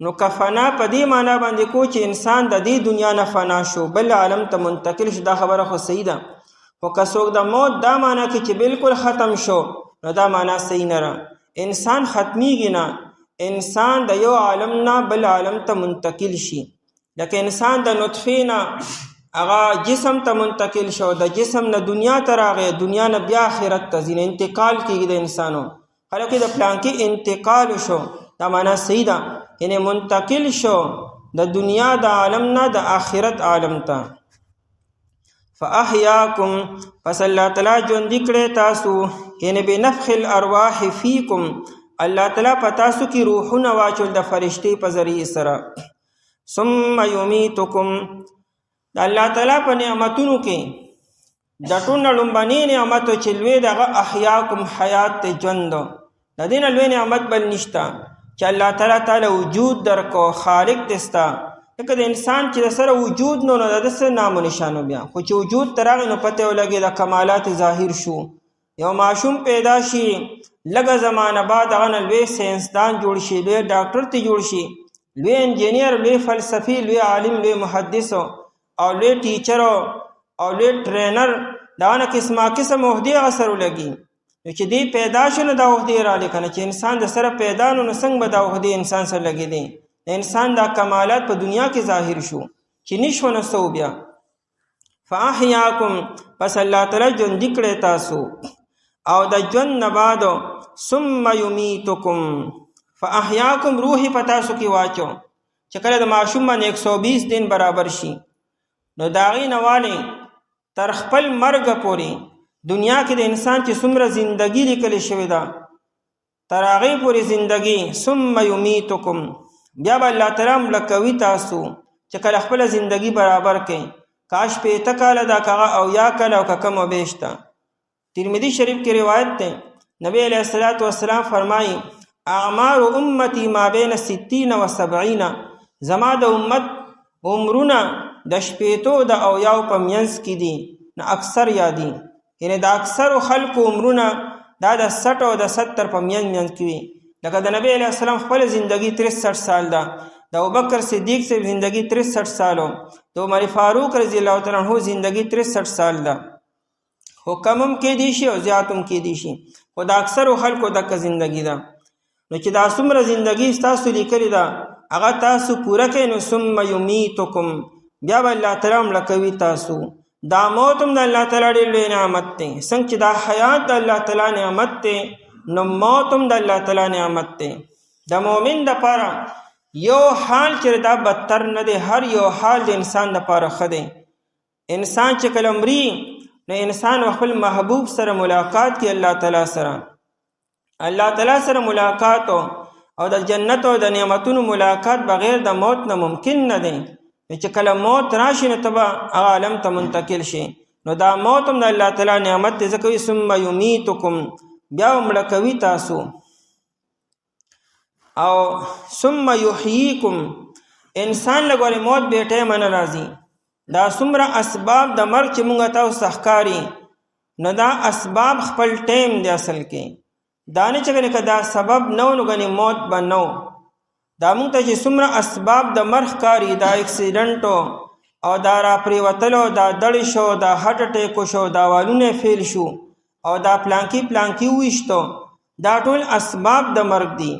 نو که فنا په دې معنا باندې کو چې انسان د دې دنیا نه فنا شو بل عالم ته منتقل شو، دا خبره خو صحیح ده. خو که څوک د موت دا معنا کوي چې بالکل ختم شو نو دا معنا صحیح نه ده. انسان ختمیږي نه، انسان د یو عالم نه بل عالم ته منتقل شي. لکه انسان د نطفې نه هغه جسم ته منتقل شو، د جسم نه دنیا ته راغی، دنیا نه بیا آخرت ته ځي، انتقال کېږي د انسانو. خلک د پلانکې انتقال شو، دا معنا صحیح ده، یعنی منتقل شو د دنیا د عالم نه د آخرت عالم ته. فاحیاکم، پس الله تعالی ژوندي کړی تاسو، یعنی بنفخ الارواح فیکم، الله تعالی په تاسو کې روحونه واچول د فرشتې په ذریعه سره. ثم یمیتکم، د الله تعالی په نعمتونو کې د ټول لومبني نعمت چې لوی دغه احیاکم حیات ته ژوند، د دې نه لوی نعمت بل نشته چې الله تعالی وجود درکو، خالق دستا. لکه د انسان چې د سره وجود نو د څه نام و نشانو بیا، خو چې وجود ته راغی نو پته ولګي د کمالات ظاهر شو. یو ماشوم پیدا شي لږه زمانه بعد هغه نه لوی ساینسدان جوړ شي، لوی ډاکټر ته جوړ شي، لوی انجینیر، لوی فلسفي، لوی عالم، لوی محدث او لوی ټیچر او لوی ټرینر، دا نه قسمه قسم عہدې هغه سره ولګي. نو چې دی پیدا شو نو دا عہدې راغلي که نه، چې انسان د سره پیدا نو څنګه به دا عہدې انسان سره لګېدې. انسان دا کمالات په دنیا کې ظاهر شو، چې نشو نو سو بیا. فاحیاکم، پس الله تعالی ژوندي کړی تاسو، او د ژوند نه بعد ثم یمیتکم، فاحیاکم روحي په تاسو کې واچو چې کله د ماشوم باندې 120 دن برابر شي نو د هغې نه والې تر خپل مرګه پورې دنیا کې د انسان چې څومره زندگی لیکلې شوې ده تر هغې پورې زندگی. ثم یمیتکم، بیا به الله تعالی مړه کوي تاسو چې کله خپله زندگی برابر کوي. کاش 50 کاله ده که هغه 70 کاله او که کم و بیش ده. ترمذی شریف کې روایت ده، نبی علیہ الصلوۃ والسلام فرمایي اعمار امتی ما بین 60 و 70، زما د امت عمرونه د 80 د 70 په منځ کې دي، نه اکثر یادي، یعنی د اکثر خلکو عمرونه دا د 60 او د 70 په منځ کې وي. لکه د نبی علیہ السلام خپل زندگی 63 سال ده، د ابوبکر صدیق سے زندگی 63 سالو، د عمر فاروق رضی الله تعالی عنہ زندگی 63 سال ده. خو کمم کې دي شي او زیاتم کې دي شي، خو د اکثر خلکو دغه زندگی ده. نو چې دا څومره زندگی تاسو لیکلې ده هغه تاسو پوره کړئ. نو ثم یمیتکم، بیا به الله تعالی مړه کوي تاسو. دا موت هم د الله تعالی ډېر لوی نعمت دی، څنګه چې دا حیات د الله تعالی نعمت دی نو موت هم د الله تعالی نعمت دی. د مؤمن دپاره یو حال چې دا بدتر نه دی، هر یو حال د انسان دپاره ښه دی. انسان چې کله مري نو انسان خپل محبوب سره ملاقات کی، الله تعالی سره، الله تعالی سره ملاقات او د جنت او د نعمتونو ملاقات بغیر د موت نه ممکن نه دی. چې کله موت راشي نو ته به هغه عالم ته منتقل شي. نو دا موت هم د الله تعالی نعمت دی، ځکه وایي ثم یمیتکم، بیا مړه کوي تاسو. او ثم یحییکم، انسان لګورې موت بې ټیمه نه راځي. دا څومره اسباب د مرګ چې مونږ تاسو ښکاري نو دا اسباب خپل ټیم دی اصل کې. دا نه چې که دا سبب نه و نو ګنې موت به نه و. دا مونږ ته چې څومره اسباب د مرګ ښکاري، دا اکسیډنټو او دا راپرېوتلو، دا دړې شو، دا هټ اټیک شو، دا والونه فیل شو او دا پلانکی وویشتو، دا ټول اسباب د مرګ دي.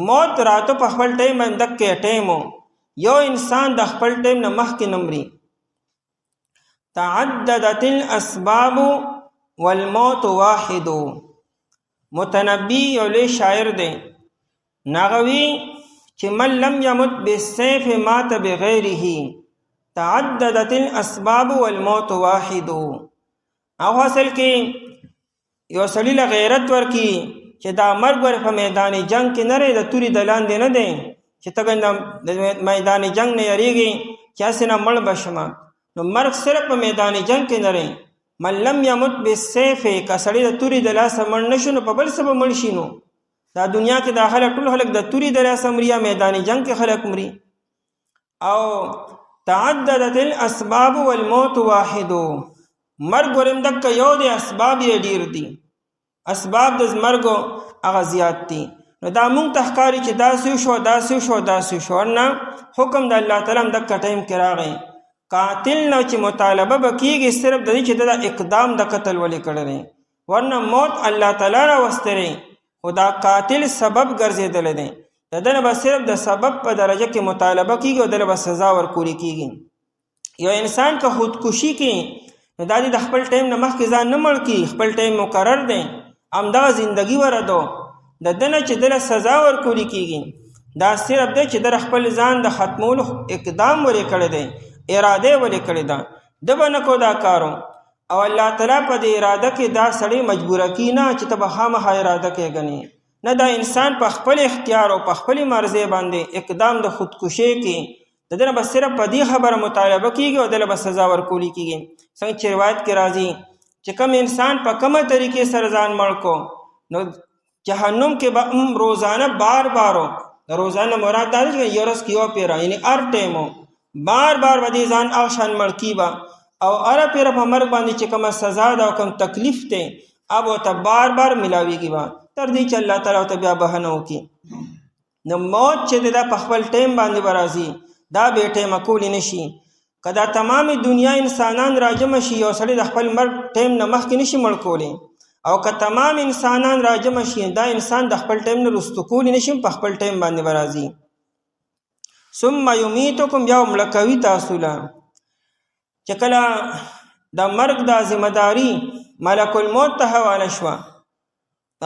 موت راتو په خپل ټیم باندې دکې ټیمو، یو انسان د خپل ټیم نه مخکې نه مري. تعددت الاسباب والموت واحد. متنبی یو لوی شاعر دی، نغوی چې من لم یمت بالسیف مات بغیره، تعددت الاسباب والموت واحد. او اصل کې یو سړي له غیرت ورکي چې دا مرګ ور په میدان جنگ کې نه دی، د توري د لاندې نه دی چې ته د میدان جنگ نه یریږي چې هسې نه مړ به شمه. نو مرګ صرف په میدان جنگ کې نه دی، من لم يمت بالسيف که سړی د تورې د لاسه مړ نشو نو په بل څه به مړ شي. نو دا دنیا کې دا خلک ټول خلک د تورې د لاسه مري یا میدان جنگ کې خلک مري. او تعددت الاسباب والموت واحد، مرګ ورم دک یو دی اسباب یې ډیر دي، اسباب د مرګ هغه زیات دي. نو دا مونږ ته ښکاري چې داسې شو داسې شو داسې شو، نه حکم د الله تعالی دک ټایم کې راغی. قاتل نه چې مطالبه به کېږي صرف د دې چې د اقدام د قتل ولې کړی، ورنه موت الله تعالی راوستلی، خو دا قاتل سبب ګرځېدلی دی. د ده نه به صرف د سبب په درجه کې مطالبه کېږي او دله به سزا ورکولی کېږي. یو انسان که خودکشي کوي نو دا د خپل ټایم نه مخکې ځان نه مړ کړي، خپل ټایم مقرر دی، همدغه زندګي وردو د ده نه چې دله سزا ورکولی کېږي دا صرف دی چې در خپل ځان د ختمولو اقدام ورې کړی دی، اراده ولې کړې ده، ده به نه کو دا کارو. او الله تعالی په دې اراده کې دا سړی مجبوره کی نه چې ته به خامخا اراده کې ګنې، نه دا انسان په خپل اختیار او په خپل مرضی باندې اقدام د خودکشي کې د دې نه به صرف په دې خبره مطالبه کېږي او دله به سزا ورکولی کېږي. څنګه چې روایت کې راځي چې کوم انسان په کومه طریقې سره ځان مړ کو نو جهنم کې به روزانه بار بارو، روزانه مراد دا دی چې یو ورځ کې یو پیره، یعنی هر ټایمو بار بار به دې ځان او شان مړ کی به او هره پیره په مرګ باندې چې کومه سزا ده او کوم تکلیف دی اب ورته بار بار ملاویږي به تر دې چې الله تعالی ورته بیا بهانه وکړي. نو موت چې دی دا په خپل ټایم باندې به راځي، دا بې ټایمه کولی نه شي. که دا تمامې دنیا انسانان راجمع شي یو سړی د خپل مرګ ټایم نه مخکې نه شي مړ کولی، او که تمام انسانان راجمع شي دا انسان د خپل ټایم نه رستو کولی نه شي، په خپل ټایم باندې به راځي. ثم یمیتکم، بیا مړه کوي تاسو له. چې کله د مرګ دا ذمہداري ملک الموت ته حواله شوه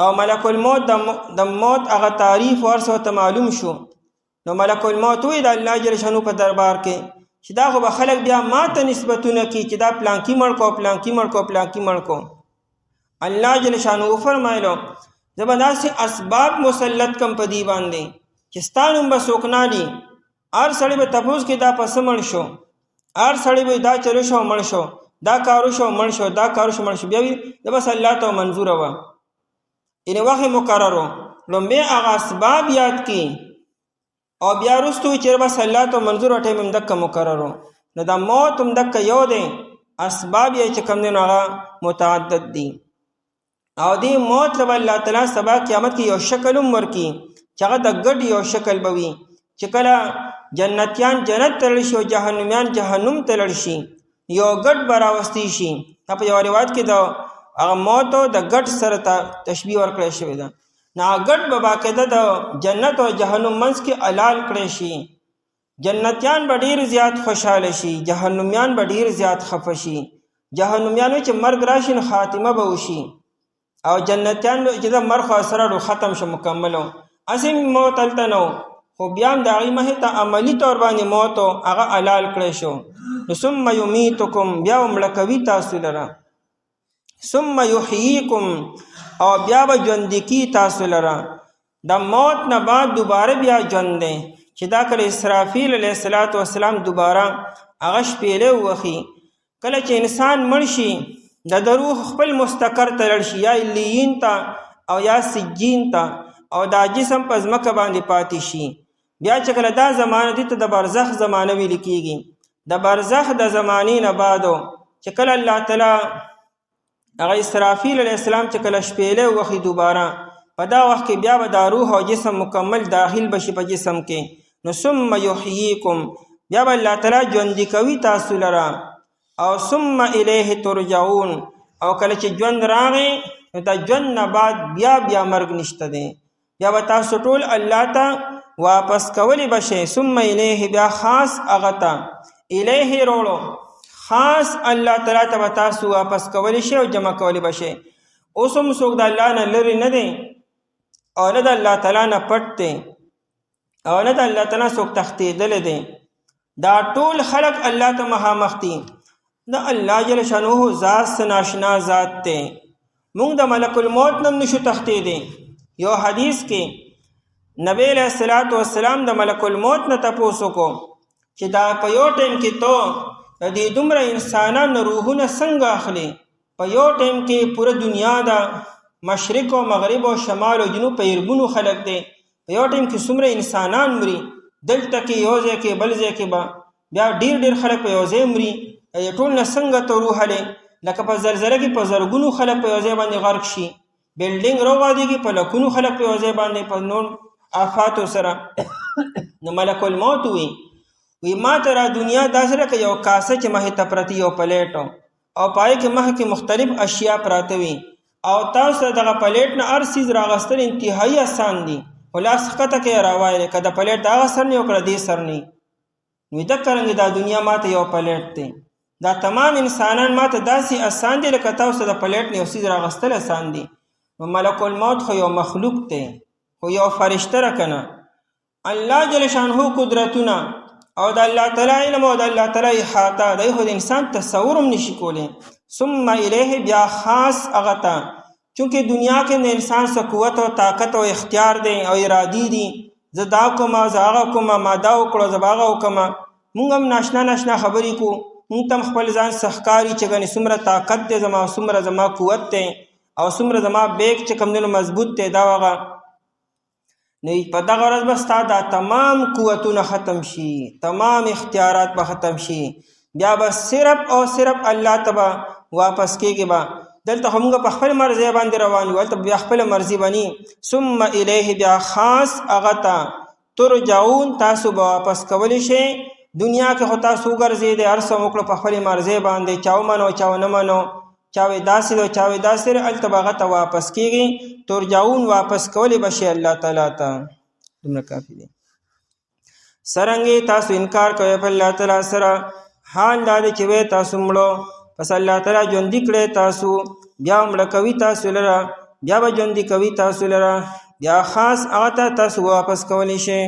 او ملک الموت د موت هغه تعریف ورسره ته معلوم شو، نو ملک الموت وی د الله جل شانو په دربار کې چې دا خو به خلک بیا ما ته نسبتونه کوي چې دا پلانکي مړ کو پلانکي مړ کو پلانکي مړ کو. الله جل شانو فرمایلو زه به داسې اسباب مسلط کم په دې باندې چې ستا نوم به څوک نه لي، هر سړی به تپوس کې دا پس مړ شو، هر سړی به دا چلو شو مړ شو، دا کارو شو مړ شو، دا کارو شو مړ شو، بیا وي د بس الله ته منظوره وه. یعنې وخت مقررو لومبې هغه اسباب یاد کی او بیا وروسته وي چې بس الله ته منظور و ټایم هم دکه مقررو. نو دا موت هم دکه یو دی، اسباب یې چې کوم دی نو هغه متعدد دي. او دې موت له به الله تعالی سبا قیامت کې یو شکل هم ورکي چې هغه د ګډ یو شکل به وي چې کله جنتیان جنت ته لاړ شي او جهنمیان جهنم ته لاړ شي، یو ګډ به راوستی شي. په یوه روایت کې د هغه موت د ګډ سره تشبیه ورکړی شوې ده. نو هغه ګډ به باقاعده د جنت او جهنم منځ کې حلال کړی شي. جنتیان به ډېر زیات خوشحاله شي، جهنمیان به ډېر زیات خفه شي. جهنمیان چې مرګ راشي نو خاتمه به وشي، او جنتیان چې د مرګ خو سره ختم شو مکملو. هسې موت هلته نه و، خو بیا هم د هغې مخې ته عملي طور باندې موت هغه حلال کړی شو. نو ثم یمیتکم، بیا مړه کوي تاسو لره. ثم یحییکم، او بیا به ژوندي کي تاسو لره. د موت نه بعد دوباره بیا ژوند دی چې دا کله اسرافیل علیه السلام دوباره هغه شپېلې ووخي. کله چې انسان مړ شي د روح خپل مستقر ته لاړ شي، یا علیین ته او یا سجین ته، او دا جسم په ځمکه باندې پاتې شي. بیا چې کله دا زمانه دي ته د برزخ زمانه ویل کېږي. د برزخ د زمانې نه بعدو چې کله الله تعالی هغه اسرافیل علیه السلام چې کله شپېلې ووخي دوباره، په دا وخت کې بیا به دا روح او جسم مکمل داخل بشي په جسم کې. نو ثم یحییکم، بیا به الله تعالی ژوندي کوي تاسو لره. او ثم الیه ترجعون، او کله چې ژوند راغی نو دا ژوند نه بعد بیا مرګ نشته دی، بیا به تاسو ټول الله ته واپس کولی بشئ. ثم الیه، بیا خاص هغه ته الیه روړو، خاص الله تعالی ته به تاسو واپس کولی شئ او جمع کولی بشئ. اوس هم څوک د الله نه لرې نه دی او نه د الله تعالی نه پټ دی او نه د الله تعالی څوک تښتېدلی دی. دا ټول خلق الله ته مخامخ دي. د الله جل شانه ذات سے ناشنا ذات دی. مونږ د ملک الموت نه نشو تښتېدی. یو حدیث کې نبی علیہ الصلوۃ والسلام د ملک الموت نه تپوس وکړو چې دا په یو ټیم کې تو د دې دومره انسانانو روحونه څنګه اخلي؟ په یو ټیم کې پوره دنیا ده، مشرق او مغرب او شمال او جنوب په یربونو خلک دی، په یو ټیم کې څومره انسانان مري، دلته کې یو ځای کې بل ځای کې به بیا ډیر خلک په یو ځای مري. ټول نه څنګه تروهلی لکه په زلزله کې په زرګونو خلک په یو ځای باندې غرق شي، بلډینګ راوغادېږي په لکونو خلک په یو ځای باندې په نور آفاتو سره. نو ملک الموت وی ما ته را دنیا داسې لکه یو کاسه چې مخې ته پرتې یو پلیټ او پای کې مخکې مختلف اشیا پراته وي او تاسو دغه پلیټ نه هر څیز راغستل انتهایی آسان دي، خو لاس ښکته کې یې راوایلی که د پلیټ د هغه سر نه یو کړه دې سر نه. نو دقه رنګې دا دنیا ما ته یو پلیټ دی، دا تمام انسانان ما ته داسې آسان دي لکه تاسو د پلیټ نه یو څیز راغستل آسان دي. نو ملک الموت خو یو مخلوق دی، خو یو فرشته را که نه. الله جل شانهو قدرتونه او د الله تعالی علم او د الله تعالی احاطه دی خو د انسان تصور هم نشي کولی. ثم الیه بیا خاص هغه ته، چونکې دنیا کې د انسان څه قوت او طاقت او اختیار دی او ارادي دي، زه دا کومه زه هغه کومه ما دا وکړو زه به هغه وکړمه. مونږ هم ناشنا خبرې کوو، مونږ ته هم خپل ځان څه ښکاري چې ګنې څومره طاقت دی زما، څومره زما قوت دی او څومره زما بیک چې کوم دی نو مضبوط دی دا هغه. نو په دغه ورځ به ستا دا تمام قوتونه ختم شي، تمام اختیارات به ختم شي، بیا به صرف او صرف الله ته به واپس کېږي. به دلته خو موږ په خپل مرضۍ باندې روان یو، هلته بیا خپله مرضي بني. ثم الیه بیا خاص هغه ته ترجعون تاسو به واپس کولی شئ. دنیا کې خو تاسو وګرځېدئ هر څه وکړو په خپلې مرضۍ باندې، چا ومنو چا ونه منو، چاوې داسې دی چاوې داسې دی، هلته به هغه ته واپس کېږي. ترجعون واپس کولی به شي الله تعالی ته. دومره کافي دی. څرنګې تاسو انکار کوئ په الله تعالی سره، حال دا دی چې وی تاسو مړو پس الله تعالی ژوندي کړی تاسو، بیا مړه کوي تاسو لره، بیا به ژوندي کوي تاسو لره، بیا خاص هغه ته تاسو واپس کولی شئ.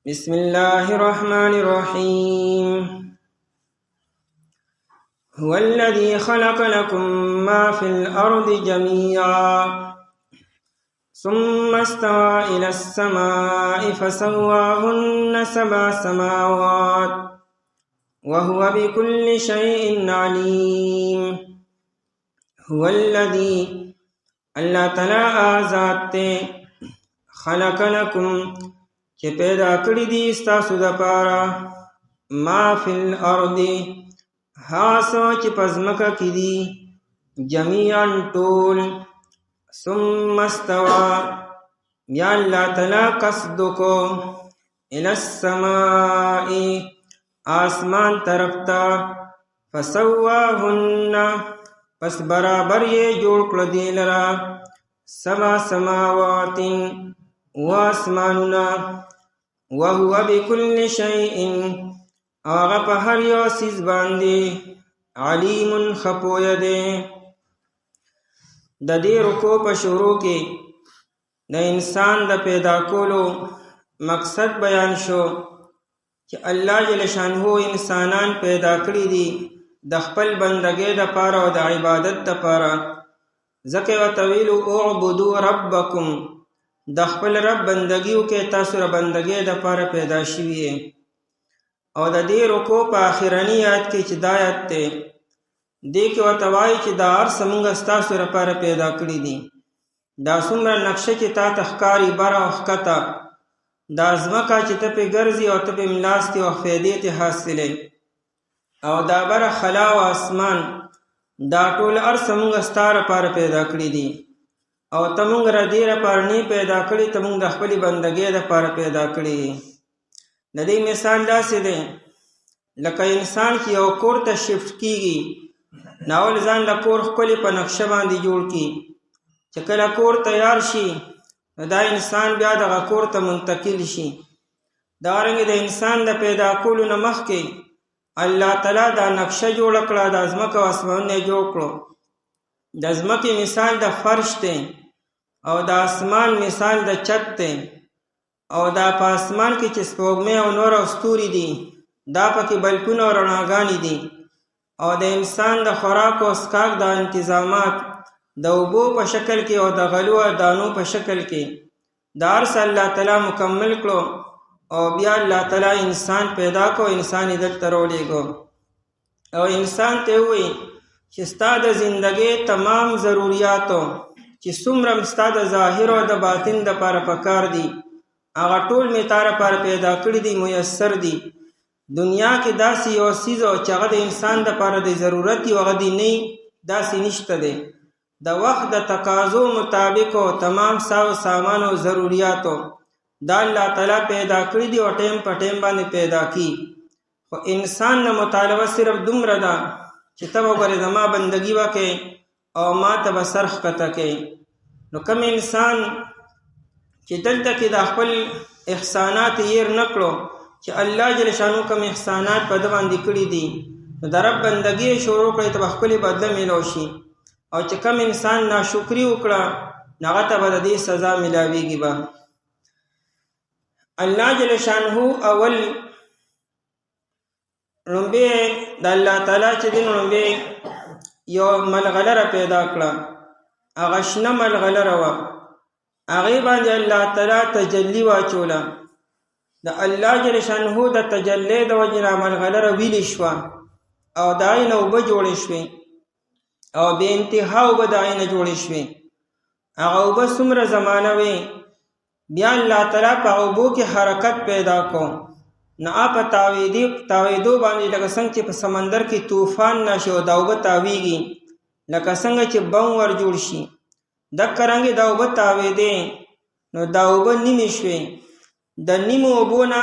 بسم الله الرحمن الرحیم. هو الذي خلق لكم ما في الأرض جميعا ثم استوى إلى السماء فسواهن 7 سماوات وهو بكل شيء عليم. هو الذي اللہ تعالی آزاد خلق لكم چې پیدا کړی دي ستاسو دپاره ما فی الارض هاسو چې په ځمکه کې دي جمیعا ټول. ثم استوى بیا الله تعالی قصد کو الی السماء آسمان طرف ته، فسواهن پس برابر یې جوړ کړه دې لره 7 سماوات و آسمانونه، وهو بكل شيء هغه په هر یو څیز باندې علیم خپویه دی. د دې رکوع په شروع کې د انسان د پیدا کولو مقصد بیان شو چې الله جل شانه انسانان پیدا کړي دي د خپل بندګۍ دپاره او د عبادت دپاره. ځکه ورته ویلو اعبدوا ربکم، د خپل رب بندګي وکړئ، تاسو را بندګۍ دپاره پیدا شوي. او د دې رکوع په آخرني آیت کې چې دا آیت دی دې کې ورته وایي چې دا هر څه موږ ستاسو لپاره پیدا کړي دي. دا څومره نقشه چې تا ته ښکاري بره او ښکته، دا ځمکه چې ته پې ګرځي او ته پې ملاستې او فایدې تې حاصلې، او دا بره خلا او اسمان، دا ټول هر څه موږ ستا لپاره پیدا کړي دي. او ته موږ را دې لپاره نه پیدا کړي، ته موږ د خپلې بندګۍ لپاره پیدا کړي. د دې مثال داسې دی لکه انسان چې یو کور ته شفټ کېږي، ناول ځان له کور ښکلې په نقشه باندې جوړ کړي، چې کله کور تیار شي نو دا انسان بیا دغه کور ته منتقل شي. دارنګې د انسان د پیدا کولو نه مخکې الله تعالی دا نقشه جوړه کړه، د ځمکه او اسمانونه یې جوړ کړو. د ځمکې مثال د فرش دی او د اسمان مثال د چت دی، او دا په اسمان کې چې سپوږمۍ او نور او ستوري دي دا پکې بلپونه او رڼاګانې دي. او د انسان د خوراک او څښاک د انتظامات د اوبو په شکل کې او د غلو او دانو په شکل کې دا هر څه الله تعالی مکمل کړو. او بیا الله تعالی انسان پیدا کو، انسان یې دلته راولېږو او انسان ته ووایي چې ستا د زندګۍ تمام ضروریاتو چې څومره ستا د ظاهر او د باطن دپاره پکار دي هغه ټول مې تا لپاره پیدا کړي دي، میسر دي. دنیا کې داسې یو څیز چې هغه د انسان دپاره د ضرورت یو هغه دی نه، داسې نشته دی. د وخت د تقاضو مطابق تمام ساو سامان او ضروریاتو دا الله تعالی پیدا کړي دي او ټیم په ټیم باندې پیدا کی. خو انسان نه مطالبه صرف دومره ده چې ته وګورې زما بندګي وکړې او ما ته به سر ښکته کوې. نو کوم انسان چې دلته کې د خپل احسانات هیر نه کړو چې الله جل شانو کوم احسانات په ده باندې کړي دي، نو د رب بندګي شروع کړې ته به خپلې بدله میلاو شي. او چې کوم انسان ناشکري وکړه نو هغه ته به د دې سزا میلاویږي به. الله جل شانه اول لومبې د الله تعالی چې دی نو لومبې یو ملغلره پیدا کړه، هغه شنه ملغلره وه، هغې باندې الله تعالی تجلی واچوله. د الله جل شانه د تجلی د وجې نه ملغلره ویلې شوه او د هغې نه اوبه جوړې شوې او بې انتها اوبه د هغې نه جوړې شوې. هغه اوبه څومره زمانه وې، بیا الله تعالی په اوبو کې حرکت پیدا کو، نو په تاویدو باندې لکه څنګه چې په سمندر کې طوفان نشي او دا اوبه تاویږي، لکه څنګه چې بم ور جوړ شي، دکه رنګې دا اوبه تاویدې. نو دا اوبه نیمې شوې، د نیمو اوبو نه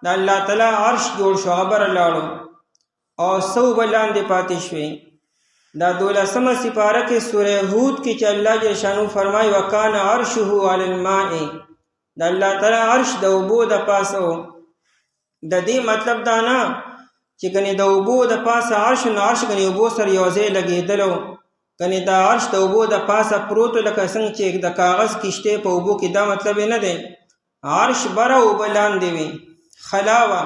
د الله تعالی عرش جوړ شو، هغه بره لاړو او څه اوبه لاندې پاتې شوې. دا 12مه سپاره کې سوره هود کې چې الله جل شانو فرمایي وکان عرشه علی الماء، د الله تعالی عرش د اوبو د پاسه. د دې مطلب دا نه چې ګنې د اوبو د پاسه عرش نو عرش ګنې اوبو سره یو ځای لګېدلو، ګنې دا عرش د اوبو د پاسه پروت لکه څنګه چې د کاغذ کشتې په اوبو کې، دا مطلب نه دی. عرش بره اوبه لاندې وي، خلا وه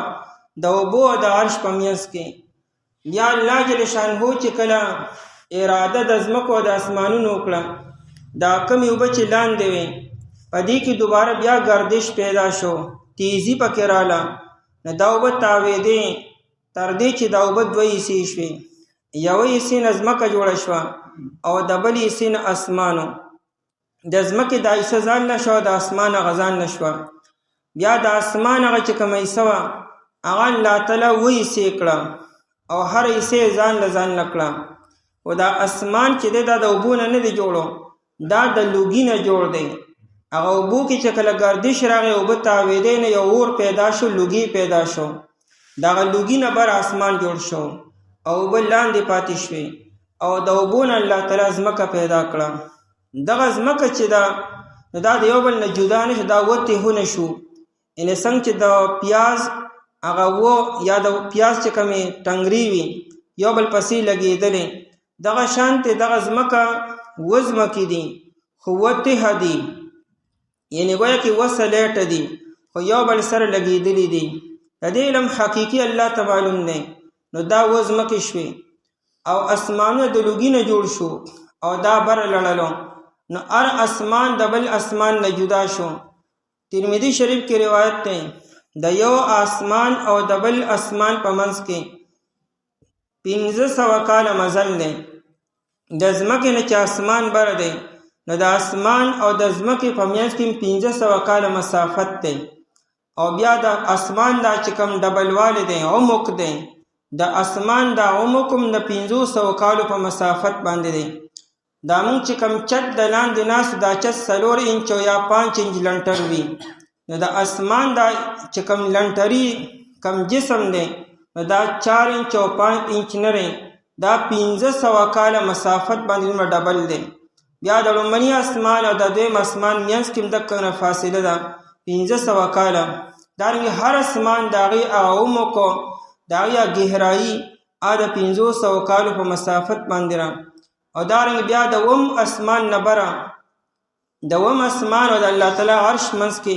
د اوبو د عرش په منځ کې. بیا الله جل شانهو چې کله اراده د ځمکو او د اسمانونو وکړه، دا کمې اوبه چې لاندې وې په دې کې دوباره بیا گردش پیدا شو، تیزی پکې راله، نو دا اوبه تاویدې تر دې چې دا اوبه 2 حصې شوې. یوه حصې نه ځمکه جوړه شوه او د بلې حصې نه اسمانو. د ځمکې دا حصه ځان نه شوه، د اسمان هغه ځان نه شوه. بیا د اسمان هغه چې کومه حصه وه هغه الله تعالی 2 حصې کړه او هر حصې ځان له ځان نه کړه. او دا اسمان چې دی دا د اوبو نه دی جوړو، دا د لوګي نه جوړ دی. هغه اوبو کې چې کله گردش راغی اوبه تاویدې نه یو اور پیدا شو، لوګي پیدا شو، دغه لوګي نه بر اسمان جوړ شو او اوبه لاندې پاتې شوې او د اوبو نه الله تعالی ځمکه پیدا کړه. دغه ځمکه چې ده نو دا د یو بل نه جدا نه شو، دا 2 تهونه شو. یعنې څنګه چې د پیاز هغه یا د پیاز چې کومې ټنګري وي یو بل پسې لګېدلې، دغه شانتې دغه ځمکه 2 ځمکې دي خو 2 تهه دي، یعنې گویا کې 2 سلیټه دي خو یو بل سره لګېدلې دي. د دې علم حقیقي الله ته معلوم دی. نو دا 2 ځمکې شوې او اسمانونه د لوګي نه جوړ شو او دا بره لړلو، نو هر اسمان د بل اسمان نه جدا شو. ترمذی شریف کې روایت دی د یو اسمان او د بل اسمان په منځ کې 1500 کاله مزل دی. د ځمکې نه چې اسمان بره دی نو د اسمان او د ځمکې په منځ کې 1500 کاله مسافت دی. او بیا د اسمان دا چې کوم ډبلوالی دی عمق دی، د اسمان دا عمق هم د 500 کالو په مسافت باندې دی. دا مونږ چې کوم چت د لاندې ناستو دا چت 4 انچ یا 5 انچ لنټر وي، نو د اسمان دا چې کوم لنټري کم جسم دی نو دا 4 انچ او 5 انچ نه دی، دا 1500 کاله مسافت باندې ډبل دی. بیا د لومړني اسمان او د دویم اسمان منځ کې دغه فاصله ده 1500 کاله. دارنګه هر اسمان د هغې عمق د هغې ګهرایي د 500 کالو په مسافت باندې را. او دارنګه بیا د 2م اسمان نه بره د 2م اسمان او د الله تعالی عرش منځ کې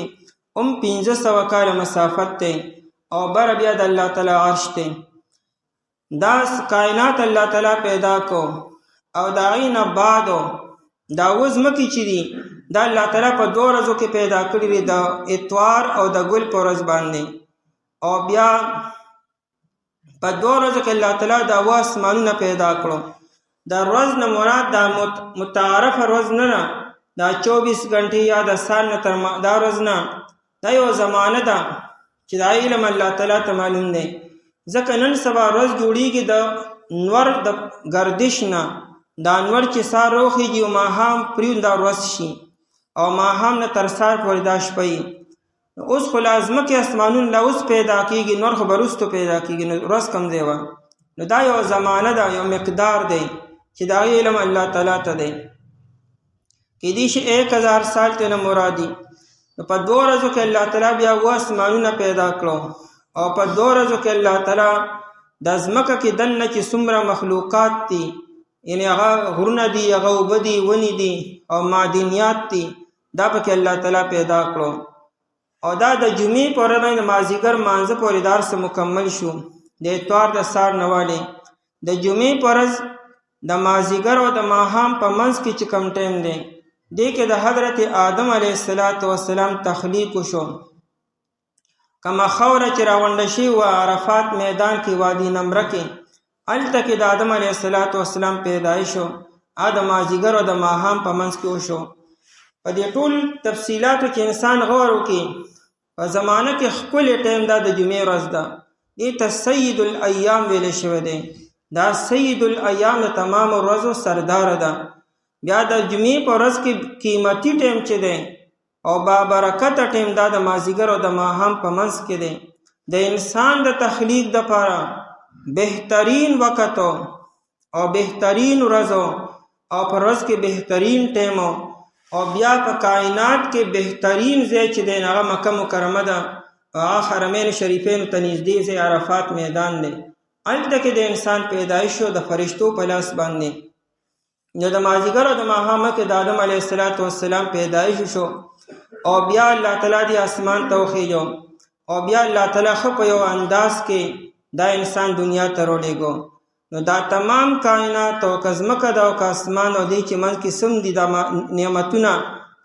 هم 500 کاله مسافت دی او بره بیا د الله تعالی عرش دی. دا کائنات الله تعالی پیدا کو او د هغې نه بعدو دا 2 ځمکې چې دي دا الله تعالی په 2 ورځو کې پیدا کړي دي، د اتوار او د ګل په ورځ باندې. او بیا په 2 ورځو کې الله تعالی دا 2 اسمانونه پیدا کړو. دا ورځ نه مراد دا متعارفه ورځ نه ده، دا 24 غنټې یا د سال نه تر دا ورځ نه، دا یو زمانه ده چې دا علم الله تعالی ته معلوم دی. ځکه نن سبا ورځ جوړیږي د نور د گردش نه، دا نور چې سار روخیږي او ماښام پریون دا ورځ شي او ماښام نه تر سار پورې دا شپه وي. اوس خو لازمه کې اسمانون لا اوس پیدا کېږي، نور خو به وروستو پیدا کېږي، نو ورځ کم دی وه. نو دا یو زمانه ده، یو مقدار دی چې دا علم الله تعالی ته دی. کېدای شي 1000 سال ته نه مرادي. نو په 2 ورځو کې الله تعالی بیا 2 اسمانونه پیدا کړو، او په 2 ورځو کې الله تعالی د ځمکه کې دننه چې څومره مخلوقات دي، یعنی هغه غرونه دي، هغه اوبه دي، ونې دي او معدنیات دي، دا پکې الله تعالی پیدا کړو. او دا د جمعې په ورځ باندې مازدیګر مانځه پورې دا هر څه مکمل شو، د اتوار د سهار نه والې د جمعې په ورځ د مازدیګر او د ماښام په منځ کې چې کم ټیم دی، دې کې د حضرت آدم علیه السلام تخلیق وشو. کما خوره چې راغونډه شي و عرفات میدان کې وادي نمره کې، هلته کې د آدم علیه السلام پیدایش شو، د مازدیګر او د ماښام په منځ کې وشو. په دې ټول تفصیلاتو کې انسان غور وکړي. په زمانه کې ښکلی ټیم دا د جمعې ورځ ده، دې ته سید الایام ویلی شوی دی. دا سید الایام د تمام ورځو سردار ده. بیا د جمعې په ورځ کې قیمتي ټیم چې دی او بابرکته ټیم دا د مازدیګر او د ماښام په منځ کې دی. د انسان د تخلیق دپاره بهترین وخت او بهترین ورځو او په ورځ کې بهترین ټیمو، او بیا په کائنات کې بهترین ځای چې دی هغه مکه مکرمه ده، هغه حرمین شریفینو ته نږدې ځای عرفات میدان دی. هلته کې د انسان پیدایش شو د فرشتو په لاس باندې. نو د مازدیګر او د ماښام کې د آدم علیه السلام پیدایش شو، او بیا الله تعالی دې اسمان ته وخیږو، او بیا الله تعالی ښه په یو انداز کې دا انسان دنیا ته راولېږو. نو دا تمام کائنات او که ځمکه ده او که اسمان او دې چې منځ کې څوم دي دا نعمتونه،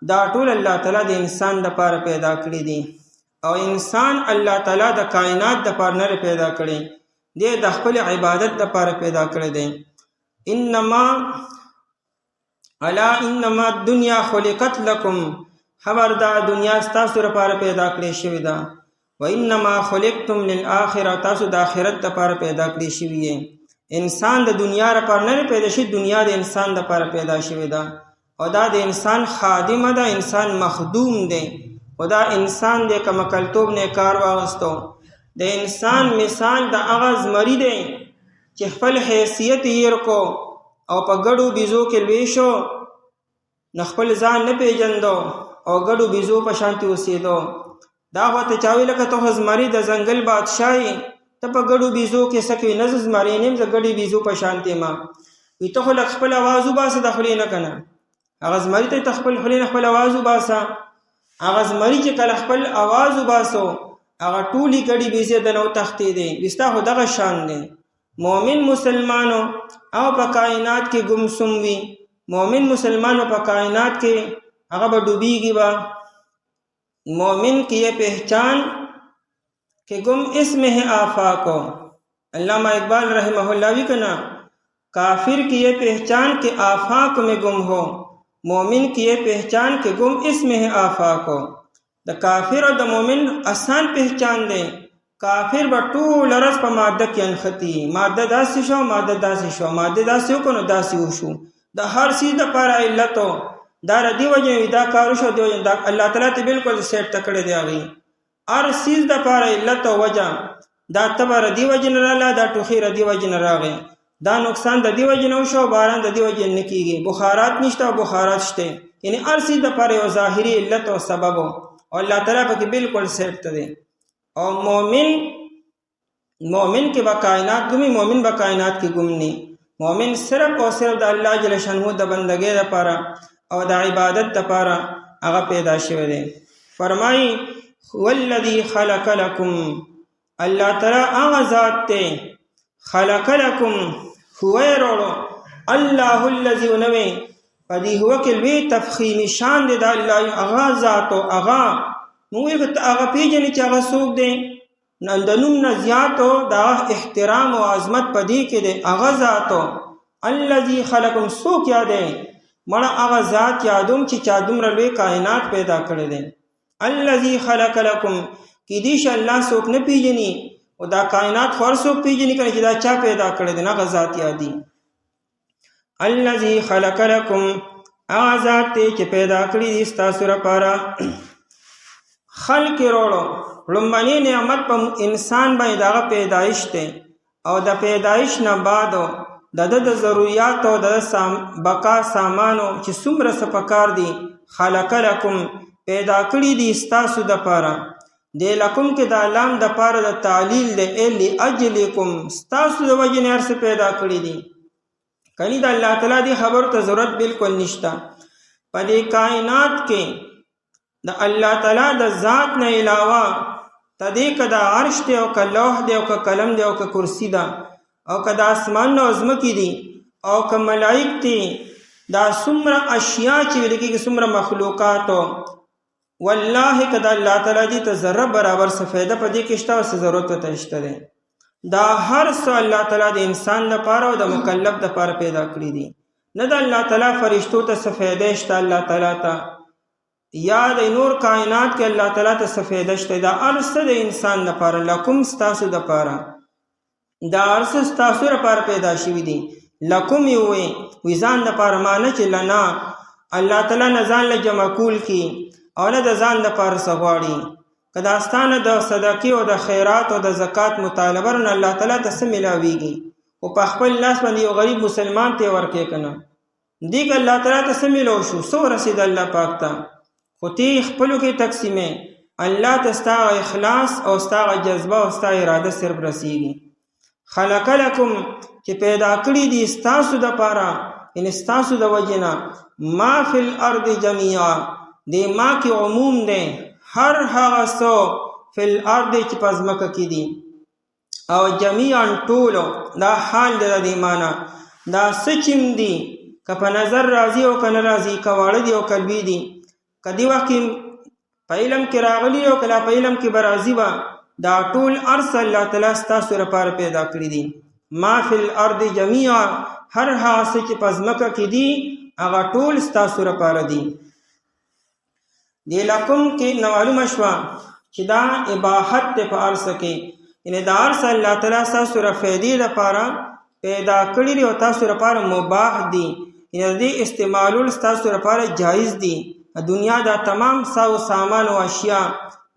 دا ټول الله تعالی د انسان دپاره پیدا کړي دي. او انسان الله تعالی د کائنات دپاره نه پیدا کړي، دې د خپل عبادت دپاره پیدا کړی دی. انما الدنیا خلقت لکم، خبردار دنیا ستاسو لپاره پیدا کړی شوې ده. و انما خلقتم للآخرة، تاسو د آخرت لپاره پیدا کړی شوي یې. انسان د دنیا لپاره نه پیدا شي، دنیا د انسان لپاره پیدا شوې ده. او دا د انسان خادمه ده، انسان مخدوم دی. او دا انسان دی که مکلتوب نه کار واغستو، د انسان مثال د هغه زمري دی چې خپل حیثیت یې رکو او په ګډو بیزو کې لوی شو، نو خپل ځان نه پیژندو او ګډو بیزو په شانتي اوسېدو. دا خو ته چا وی لکه ته خو زمري د ځنګل بادشاه یې، ته په ګډو بیزو کې څه کوې؟ نه زه زمري نه یم، زه ګډې بیزو په شانتي یم. وي ته خو لږ خپل اواز وباسه د خولې نه که نه. هغه زمري ته خپل خولې نه خپل اواز وباسه. هغه زمري چې کله خپل اواز وباسو، هغه ټولې ګډې بیزې د نو تښتېدې. وستا خو دغه شان دی. مومن مسلمانو او په کائنات کې ګمسم وي، مومن مسلمانو په کائنات کې هغه به ډوبېږي به. مومن کی یہ پہچان کہ گم اسم ہے آفاقو، علامہ اقبال رحمہ اللہ بھی کنا. کافر کی یہ پہچان کہ آفاق میں گم ہو، مومن کی یہ پہچان کہ گم اسم ہے آفاقو. د کافر او د مومن آسان پہچان دی. کافر به ټول ورځ په ماده کې انختی، ماده داسې شو، ماده داسې شو، ماده داسې وکړو نو داسې وشو. د هر څیز دپاره علتو دا ردی وجه وي، دا کار وشو، دی وجه دا الله تعالی ته بالکل سیټ تکړه دی. هغې هر څیز دپاره علت او وجه، دا تبه ردی وجه نه راغله، دا ټوخي ردی وجه نه راغی، دا نقصان د دې وجه نه وشو، باران د دې وجه نه کېږي، بخارات نشته او بخارات شته. یعنی هر څیز دپاره یو ظاهري علت او سبب او الله تعالی پکې بالکل سیټ ته دی. او مومن کې به کائنات ګمي، مومن به کائنات کې ګم نه. مومن صرف او صرف د الله جل شانه د بندګۍ لپاره او د عبادت لپاره هغه پیدا شوی دی. فرمایي والذي خلق لكم، الله تعالی هغه ذات دی خلق لكم هو وروړو، الله الذي نوې پدې هو کې لوی تفخیم شان دی د الله هغه ذات او هغه موږ هغه پیژنې چې هغه څوک دی. د نوم نه زیاتو دا احترام او عظمت پدې کې دی هغه ذات الذي خلقکم څوک یادې مړه هغه ذات یادوم چې چا دومره لوی کائنات پیدا کړی دی الذي خلق لكم کیدای شي الله څوک نه پیژني او دا کائنات خور څوک پیژني کنه چې دا چا پیدا کړی دی نه ذات یادي الذي خلق لكم هغه ذات چې پیدا کړی دی ستاسو لپاره خلق وروړو لومړنی نعمت په انسان باندې دا پیدایش دی او د پیدایش نه بعد د ضرورت او د بقا سامانو چې څومره سپکار دي خلق لكم پیدا کړی دي ستاسو د لپاره د لکم کې د لام د لپاره د تعلیل د الی اجلکم ستاسو د وجه نه ارس پیدا کړی دي کني د الله تعالی دی خبر ته ضرورت بالکل نشته په دې کائنات کې د الله تعالی د ذات نه علاوه تدې کدا عرش دی او ک لوح دی او ک قلم دی او ک کرسی ده او ک د اسمان او زمکی دي او ک ملائک دي دا څومره اشیاء چې لکه څومره مخلوقات والله کدا الله تعالی دې ته ذره برابر څه فائدہ پدې کې شته او څه ضرورت ته شته ده دا هر څه الله تعالی د انسان لپاره او د مکلف لپاره پیدا کړی دي نه د الله تعالی فرشتو ته څه فائدہ شته الله تعالی ته یا د نور کائنات کې الله تعالی ته څه فائدہ شته دا ارسه د انسان لپاره لکم ستاسو لپاره دا ارسه ستاسو لپاره پیدا شوی دي لکم یوې وزان لپاره معنی چې لنا الله تعالی نه ځان له جمع کول کی او نه د ځان لپاره سغواړي کداستانه د صدقې او د خیرات او د زکات مطالبه نه الله تعالی ته څه ملاويږي او په خپل لاس باندې یو غریب مسلمان ته ورکې کنه دیګ الله تعالی ته څه ملو شو سو رسید الله پاک ته خو تی خپلو کې تقسیمه الله ته ستا اخلاص او ستا جذبه او ستا اراده صرف رسیږي خلق لكم چې پیدا کړی دي ستاسو د پاره ان ستاسو د وجنا ما فی الارض جميعا دی ما کې عموم دی هر هغه څو فی الارض چې پزمکه کې دي او جميعا ټول دا حال د دې معنا دا سچم دي که په نظر راضی او کنه راضی کواړه دي او قلبی دي کدی وخت په علم کې راغلی او کله په علم کې برازي وا دا ټول ارسل الله تعالی ستاسو لپاره پیدا کړی دي ما فی الارض جميعا هر هغه چې پزمکه کې دي هغه ټول ستاسو لپاره دي دی لکم کې معلومه شو چې دا اباحت په ارس کې ان دا ارس الله تعالی ستاسو رفیدی لپاره پیدا کړی او تاسو لپاره مباح دي ان دې استعمالول ستاسو لپاره جایز دي دنیا دا تمام ساو سامان او اشیاء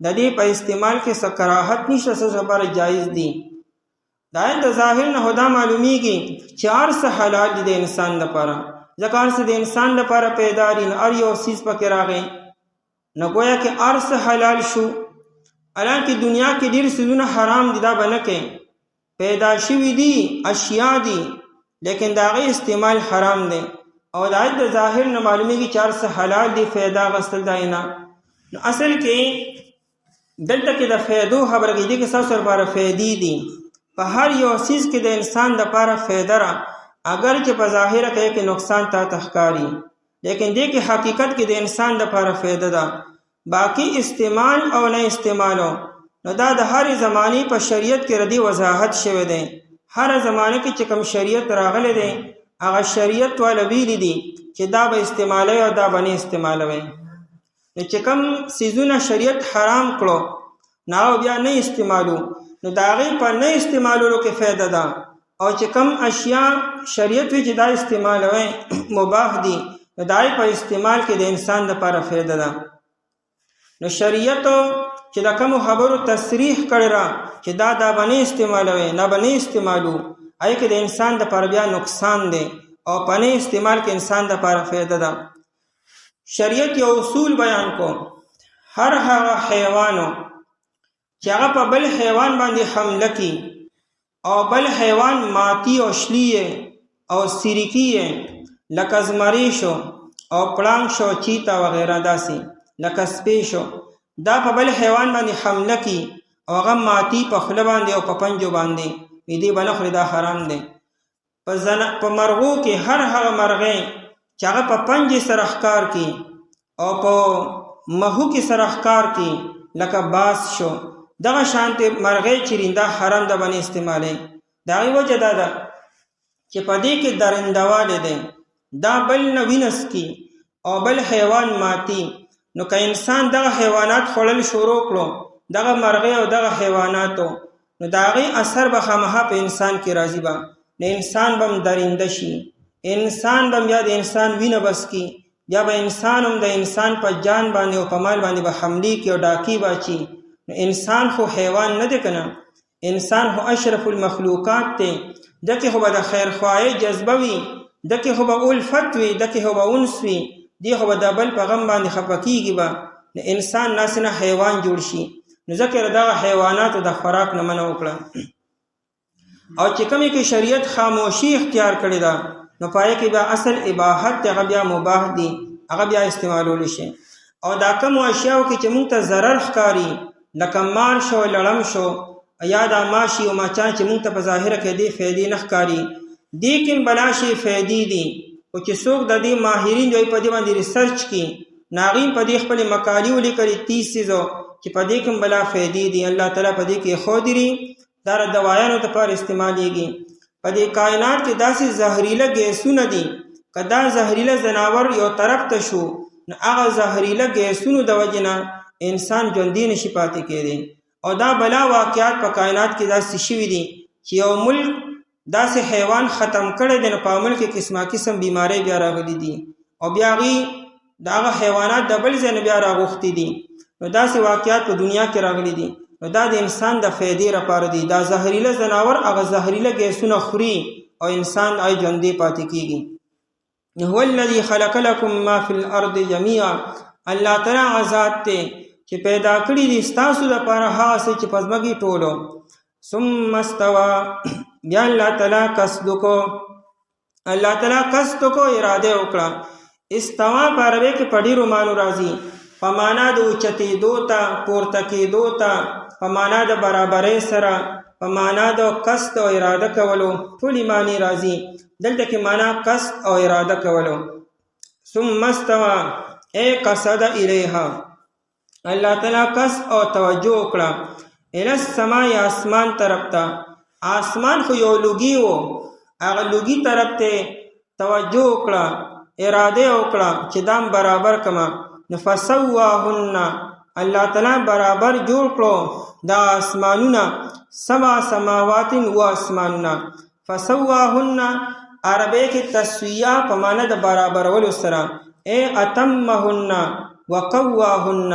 د دې په استعمال کې څه کراهت نشته څه لپاره جایز دي دا د ظاهر نه هدا معلومیږي چې ارس حلال دي د انسان لپاره ځکه ارس د انسان لپاره پیدا دي ار یو سیس پکې راغی نو گویا کہ ارس حلال شو حالانکہ دنیا کے ډیر سيزونه حرام دي دا بنکه پیدا شوی دي اشیاء دي لیکن داغه استعمال حرام دي او د ظاهر نه معلومیږي چې ارس حلال دي فایده غسل داینا نو اصل کې دلته کې د فایدو خبره کې دي چې تاسو لپاره فایدې دي په هر یو چیز کې د انسان لپاره فایده را اگر چې په ظاهر کې نقصان تا تخکاری لیکن دې کې حقیقت کې د انسان لپاره فایده ده باقی استعمال او نه استعمالو نو دا د هر زمانی په شریعت کې ردی وضاحت شوه ده هر زمانه کې چې کوم شریعت راغله ده هغه شریعت ول ویل دي چې دا به استعمالوي او دا باندې استعمالوي چې کوم سيزونه شریعت حرام کړو نو بیا نه استعمالو نو دا غي په نه استعمالولو کې فایده ده او چې کوم اشیاء شریعت وی چې دا استعمالوي مباح دي دای په استعمال کې د انسان لپاره فایده ده نو شریعت چې دا کوم خبرو تصریح کړی را چې دا باندې استعمالوي نه باندې استعمالو آی کې د انسان لپاره بیا نقصان دی او باندې استعمال کې انسان لپاره فایده ده شریعت یو اصول بیان کو هر هغه حیوانو چې هغه په بل حیوان باندې حمله کوي او بل حیوان ماتی او شلیه او سریکیه لکه زمری شو او پړانګ شو چیتا وغیرہ داسي لکه سپی شو دا په بل حیوان باندې حمله کی او هغه ماتی په خله باندې او په پنجو باندې دې باندې دا حرام دي په مرغو کې هر هغه مرغه چې هغه په پنجې سره ښکار کی او په مهو کې سره ښکار کی لکه باز شو دغه شانته مرغه چرینده حرام ده باندې استعماله دا وجه ده چې په دې کې درندواله دی، دا بل نه وینس کی او بل حیوان ماتی، نو که انسان دغه حیوانات خوړل شروع کړو، دغه مرغۍ او دغه حیواناتو، نو د هغې اثر به خامخا په انسان کې راځي به، نو انسان به هم درنده شي، انسان به بیا د انسان وینه بس کی، بیا به انسان هم د انسان په جان باندې او په مال باندې به حملې کړي او ډاکې واچي. نو انسان خو حیوان نه دی که نه، انسان خو اشرف المخلوقات دی، دکې خو به د خیرخواهۍ جذبه وي، دکې خو به الفت وي، دکې خو به انس وي، دی خو به د بل په غم باندې خفه کېږي به، نو انسان ناسې نه حیوان جوړ شي. نو ځکه دغه حیواناتو د خوراک نه منع وکړه. او چې کومې کې شریعت خاموشي اختیار کړې ده، نو پای کې بیا اصل اباحت هغه بیا مباح دي، هغه بیا استعمالولی شي. او دا کومو اشیاو کې چې موږ ته ضرر ښکاري، لکه مار شو، لړم شو، یا دا ماشي او ماچان چې موږ ته په ظاهره کې دې فایدې نه ښکاري، دې کې بلا شي فایدې دي، او چې څوک د دې ماهرین دوی په دې باندې ریسرچ کړي، ناغین په دې خپلې مقالې ولیکلي 30 څیزو چې په دې کې بلا فایدې دي، الله تعالی په دې کې ښودلي، دا د دوایانو لپاره استعمالیږي. په دې کائنات کې داسې زهریله ګیسونه دي، که دا زهریله ځناور یو طرف ته شو، نو هغه زهریله ګیسونو د وجې نه انسان ژوندی نشي پاتې کېدی. او دا بلا واقعات په کائنات کې داسې شوي دي چې یو ملک داسې حیوان ختم کړی دی، نو په ملک کې قسمه قسم بیماری بیا راغلي دي، او بیا هغې د هغه حیوانات د بل ځای نه بیا راغوښتي دي، نو داسې واقعات په دنیا کې راغلي دي. نو دا د انسان د فایدې لپاره دي، دا زهریله ځناور هغه زهریله ګیسونه خوري او انسان آی ژوندی پاتې کېږي. هو الذي خلق لكم ما في الارض جميعا، الله تعالی ذات دی چې پیدا کړي دي ستاسو لپاره هغه څه چې په ځمکې ټولو. ثم استوى، بیا الله تعالی قصد کو، الله تعالی قصد کو، اراده وکړه. استوا په عربي کې په ډېرو معنو راځي، په معنا د اوچتېدو ته، پورته کېدو ته، په معنا د برابرۍ سره، په معنا د قصد او اراده کولو، ټولې معنی راځي. دلته کې معنا قصد او اراده کولو. ثم استوى ای قصد الیها، الله تعالی قصد او توجه وکړه، الی السماء، آسمان طرف ته. آسمان خو یو لوګي و، هغه لوګي طرف ته توجه وکړه، اراده وکړه چې دام برابر کما. فسواهن، الله تعالی برابر جوړ کړو دا اسمانونه، 7 سماوات و اسمانونه. فسواهن عربی کې تسویه په معنا د برابرولو سره، ای اتمهن وقواهن،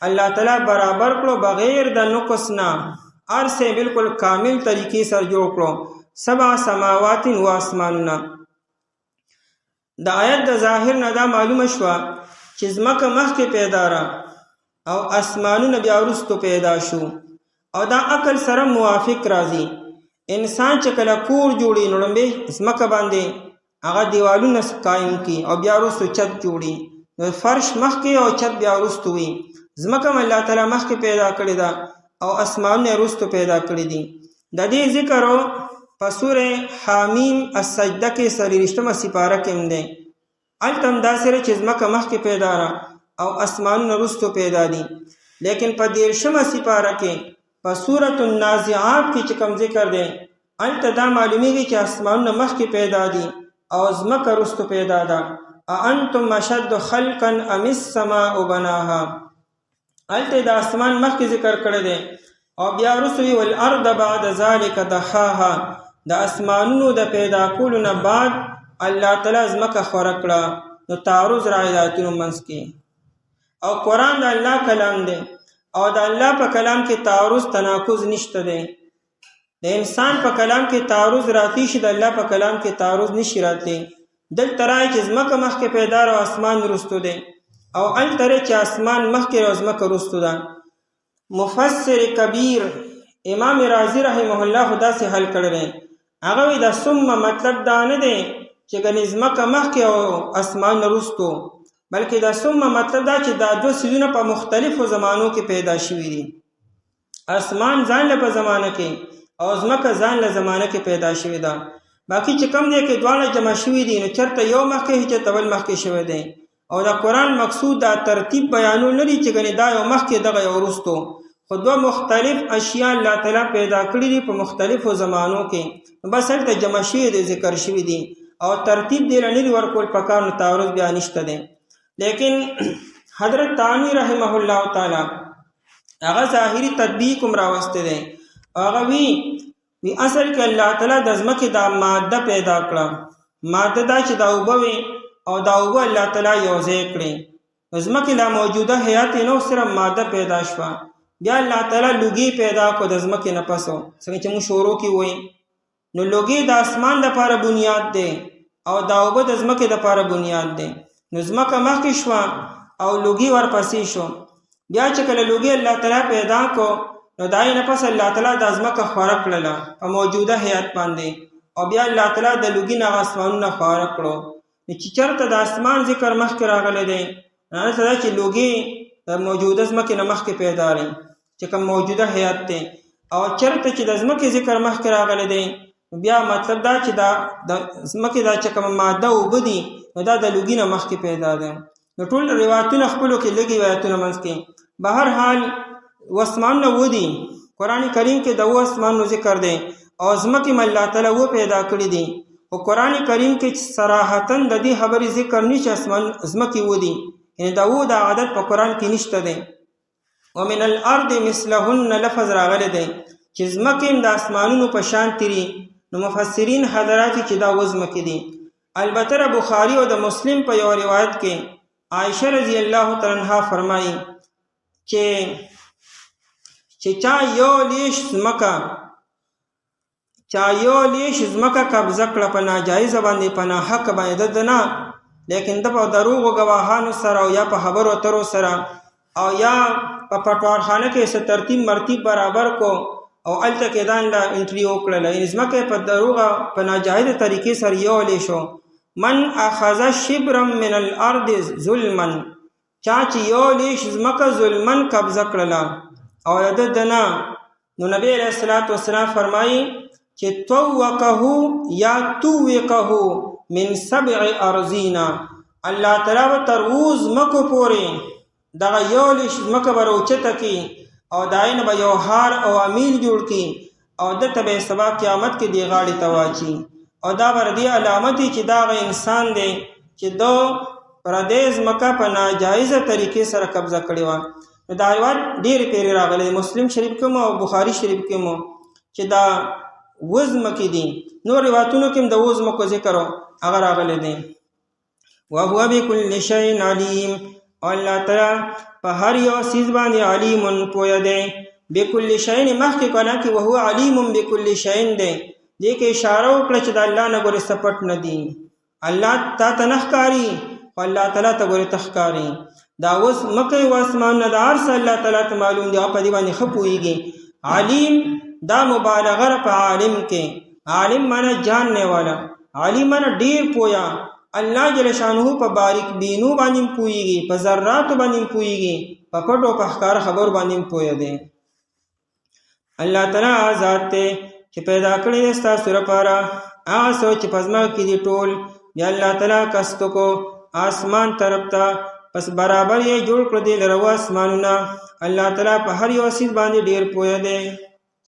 الله تعالی برابر کړو بغیر د نقص نه، هر څه بالکل کامل طریقې سره جوړ کړو، 7 سماوات و اسمانونه. د آیت د ظاهر نه دا معلومه شوه چې ځمکه مخکې پیدا را او اسمانونه بیا وروستو پیدا شو، او دا عقل سره موافق راځي. انسان چې کله کور جوړي، نو لومبې ځمکه باندې هغه دیوالونه قایم کړي او بیا وروستو چت جوړي، نو فرش مخکې او چت بیا وروستو وي. ځمکه الله تعالی مخکې پیدا کړې ده او اسمانونه وروستو پیدا کړي دي. د دې ذکر په سوره حامیم السجده کې 23 سپاره کې هم دی. هلته هم داسې ده چې ځمکه مخکې پیدا را او اسمانونه وروستو پیدا دي. لیکن په 13 سپاره کې په سورة النازعات کې چې کوم ذکر دی، هلته دا معلومیږي چې اسمانونه مخکې پیدا دي او ځمکه وروستو پیدا ده. اانتم اشد خلقا ام السماء بناها، هلته د اسمان مخکې ذکر کړی دی، او بیا وروستو وی والارض بعد ذلك دحاها، د اسمانونو د پیدا کولو نه بعد الله تعالی ځمکه خوره کړه. نو تعارض راغی د آیتونو منځ کې، او قرآن د الله کلام دی، او د الله په کلام کې تعارض تناقض نشته دی. د انسان په کلام کې تعارض راتی شي، د الله په کلام کې تعارض نشي راتی. دلته راځي چې ځمکه مخکې پیدا او اسمان وروستو دی، او هلته راځي چې اسمان مخکې او ځمکه وروستو ده. مفسر کبیر امام رازی رحمه الله داسې حل کړی دی، هغه وایي د ثم مطلب دا نه دی چې ګنې ځمکه مخکې او اسمان وروستو، بلکې دا ثم مطلب دا چې دا 2 څیزونه په مختلفو زمانو کې پیدا شوي دي. اسمان ځان له په زمانه کې او ځمکه ځان له زمانه کې پیدا شوې ده. باقي چې کوم دی کې دواړه جمع شوي دي، نو چېرته یو مخکې چې بل مخکې شوی دی. او د قرآن مقصود دا ترتیب بیانول نه دي چې ګنې دا یو مخکې دغه یو وروستو، خو دوه مختلف اشیاء الله تعالی پیدا کړي دي په مختلفو زمانو کې، بس هلته جمع شوي دي، ذکر شوي دي او ترتیب دی نه دي ورکول پکار، نو تعارض بیا نشته دی. لیکن حضرت تانی رحمه الله تعالی هغه ظاهري تطبیق هم راوستی دی. هغه وی اصل کې الله تعالی د ځمکې دا ماده پیدا کړه، ماده دا چې دا اوبه وي او دا اوبه الله تعالی یو ځای کړي. ځمکې لا موجوده حیات نو صرف ماده پیدا شوه، بیا الله تعالی لوګي پیدا کو د ځمکې نه پسو، څنګه چې موږ شروع کې وایي نو لوګي د اسمان دپاره بنیاد دی او دا اوبه د ځمکې دپاره بنیاد دی. نو ځمکه مخکې شوه او لوګي ورپسې شو، بیا چې کله لوګي الله تعالی پیدا کو نو د هغې نه پس الله تعالی دا ځمکه خوره کړله په موجوده حیات باندې، او بیا الله تعالی د لوګي نه هغه اسمانونه خوره کړو. چې چېرته د اسمان ذکر مخکې راغلی دی، هلته دا چې لوګي د موجوده ځمکې نه مخکې پیدا دی چې کوم موجوده حیات دی، او چېرته چې د ځمکې ذکر مخکې راغلی دی بیا مطلب دا چې دا د ځمکې دا چې کومه ماده اوبه دي نو دا د لوګي نه مخکې پیدا ده. نو ټول روایتونه خپلو کې لږ روایتونه منځ کې، به هر حال اسمانونه ودي، قرآن کریم کې د اوه اسمانونو ذکر دی او ځمکې م الله تعالی اوه پیدا کړي دي، خو قرآن کریم کې صراحتا د دې خبرې ذکر نه چې ځمکې ودي، یعنې د اوه د عادت په قرآن کې نشته دی. ومن الارض مثلهن لفظ راغلی دی چې ځمکې هم د اسمانونو په شان تیري، نو مفسرین حضرات چې دا اوه ځمکې دي. البته بخاری او د مسلم په یو روایت کې عائشه رضی الله تعالی عنها فرمایي چې چا یو لیش ځمکه قبضه کړه په ناجایزه باندې په ناحق باندې د نه، لیکن د په دروغو ګواهانو سره او یا په خبرو اترو سره او یا په پټوارخانه کې څه ترتیب مرتیب برابر کو او هلته کې دا انټري وکړله، یعنې ځمکه په دروغه په ناجایزه طریقې سره یولی شو. من اخذ شبرا من الارض ظلما، چا چې یو لیش ځمکه ظلمن قبضه کړله او د نه، نو نبی علیه الصلاة والسلام فرمایي چې طوقه یا توقه من 7 ارضینا، الله تعالی به تر اوه ځمکو پورې دغه یو لیش ځمکه به راوچته کړي او د هغې نه به یو هار او امیل جوړ کړي او دته به یې سبا قیامت کې دې غاړې ته واچي، او دا به د دې علامت وي چې دا هغه انسان دی چې دو پردې ځمکه په ناجایزه طریقې سره قبضه کړې وه. نو دا روایت ډېرې پیرې راغلی دی، مسلم شریف کې مو او بخاري شریف کې مو چې دا اوه ځمکې دي. نور روایتونو کې هم د اوه ځمکو ذکر هغه راغلی دی. وهو بكل شیء علیم، او الله تعالی په هر یو څیز باندې علیم پوهه دی. بكل شیء مخکې کله کې وهو علیم بكل شیء دی، دې کې اشاره وکړه چې د الله نه ګورې څه پټ نه دي، الله تا ته نه ښکاري خو الله تعالی ته ګورې ته ښکاري. دا اوس مکې و اسمانونه د هر څه الله تعالی ته معلوم دي او په دې باندې ښه پوهېږي. علیم دا مبالغه په عالم کې، عالم معنی جاننے والا، علیم معنی ډېر پویا. الله جل شانه په باریک بینو باندې پوهېږي، په ذراتو باندې پوهېږي، په پټو په ښکاره خبرو باندې پوهه دی. الله تعالی ذات دی چې پیدا کړی دی ستاسو لپاره هغه څه چې په ځمکه کې دي ټول، بیا الله تعالی کستو کو آسمان طرف ته، پس برابر یې جوړ کړو دې لره اسمانونه. الله تعالی په هر یو څیز باندې ډېر پوهه دی.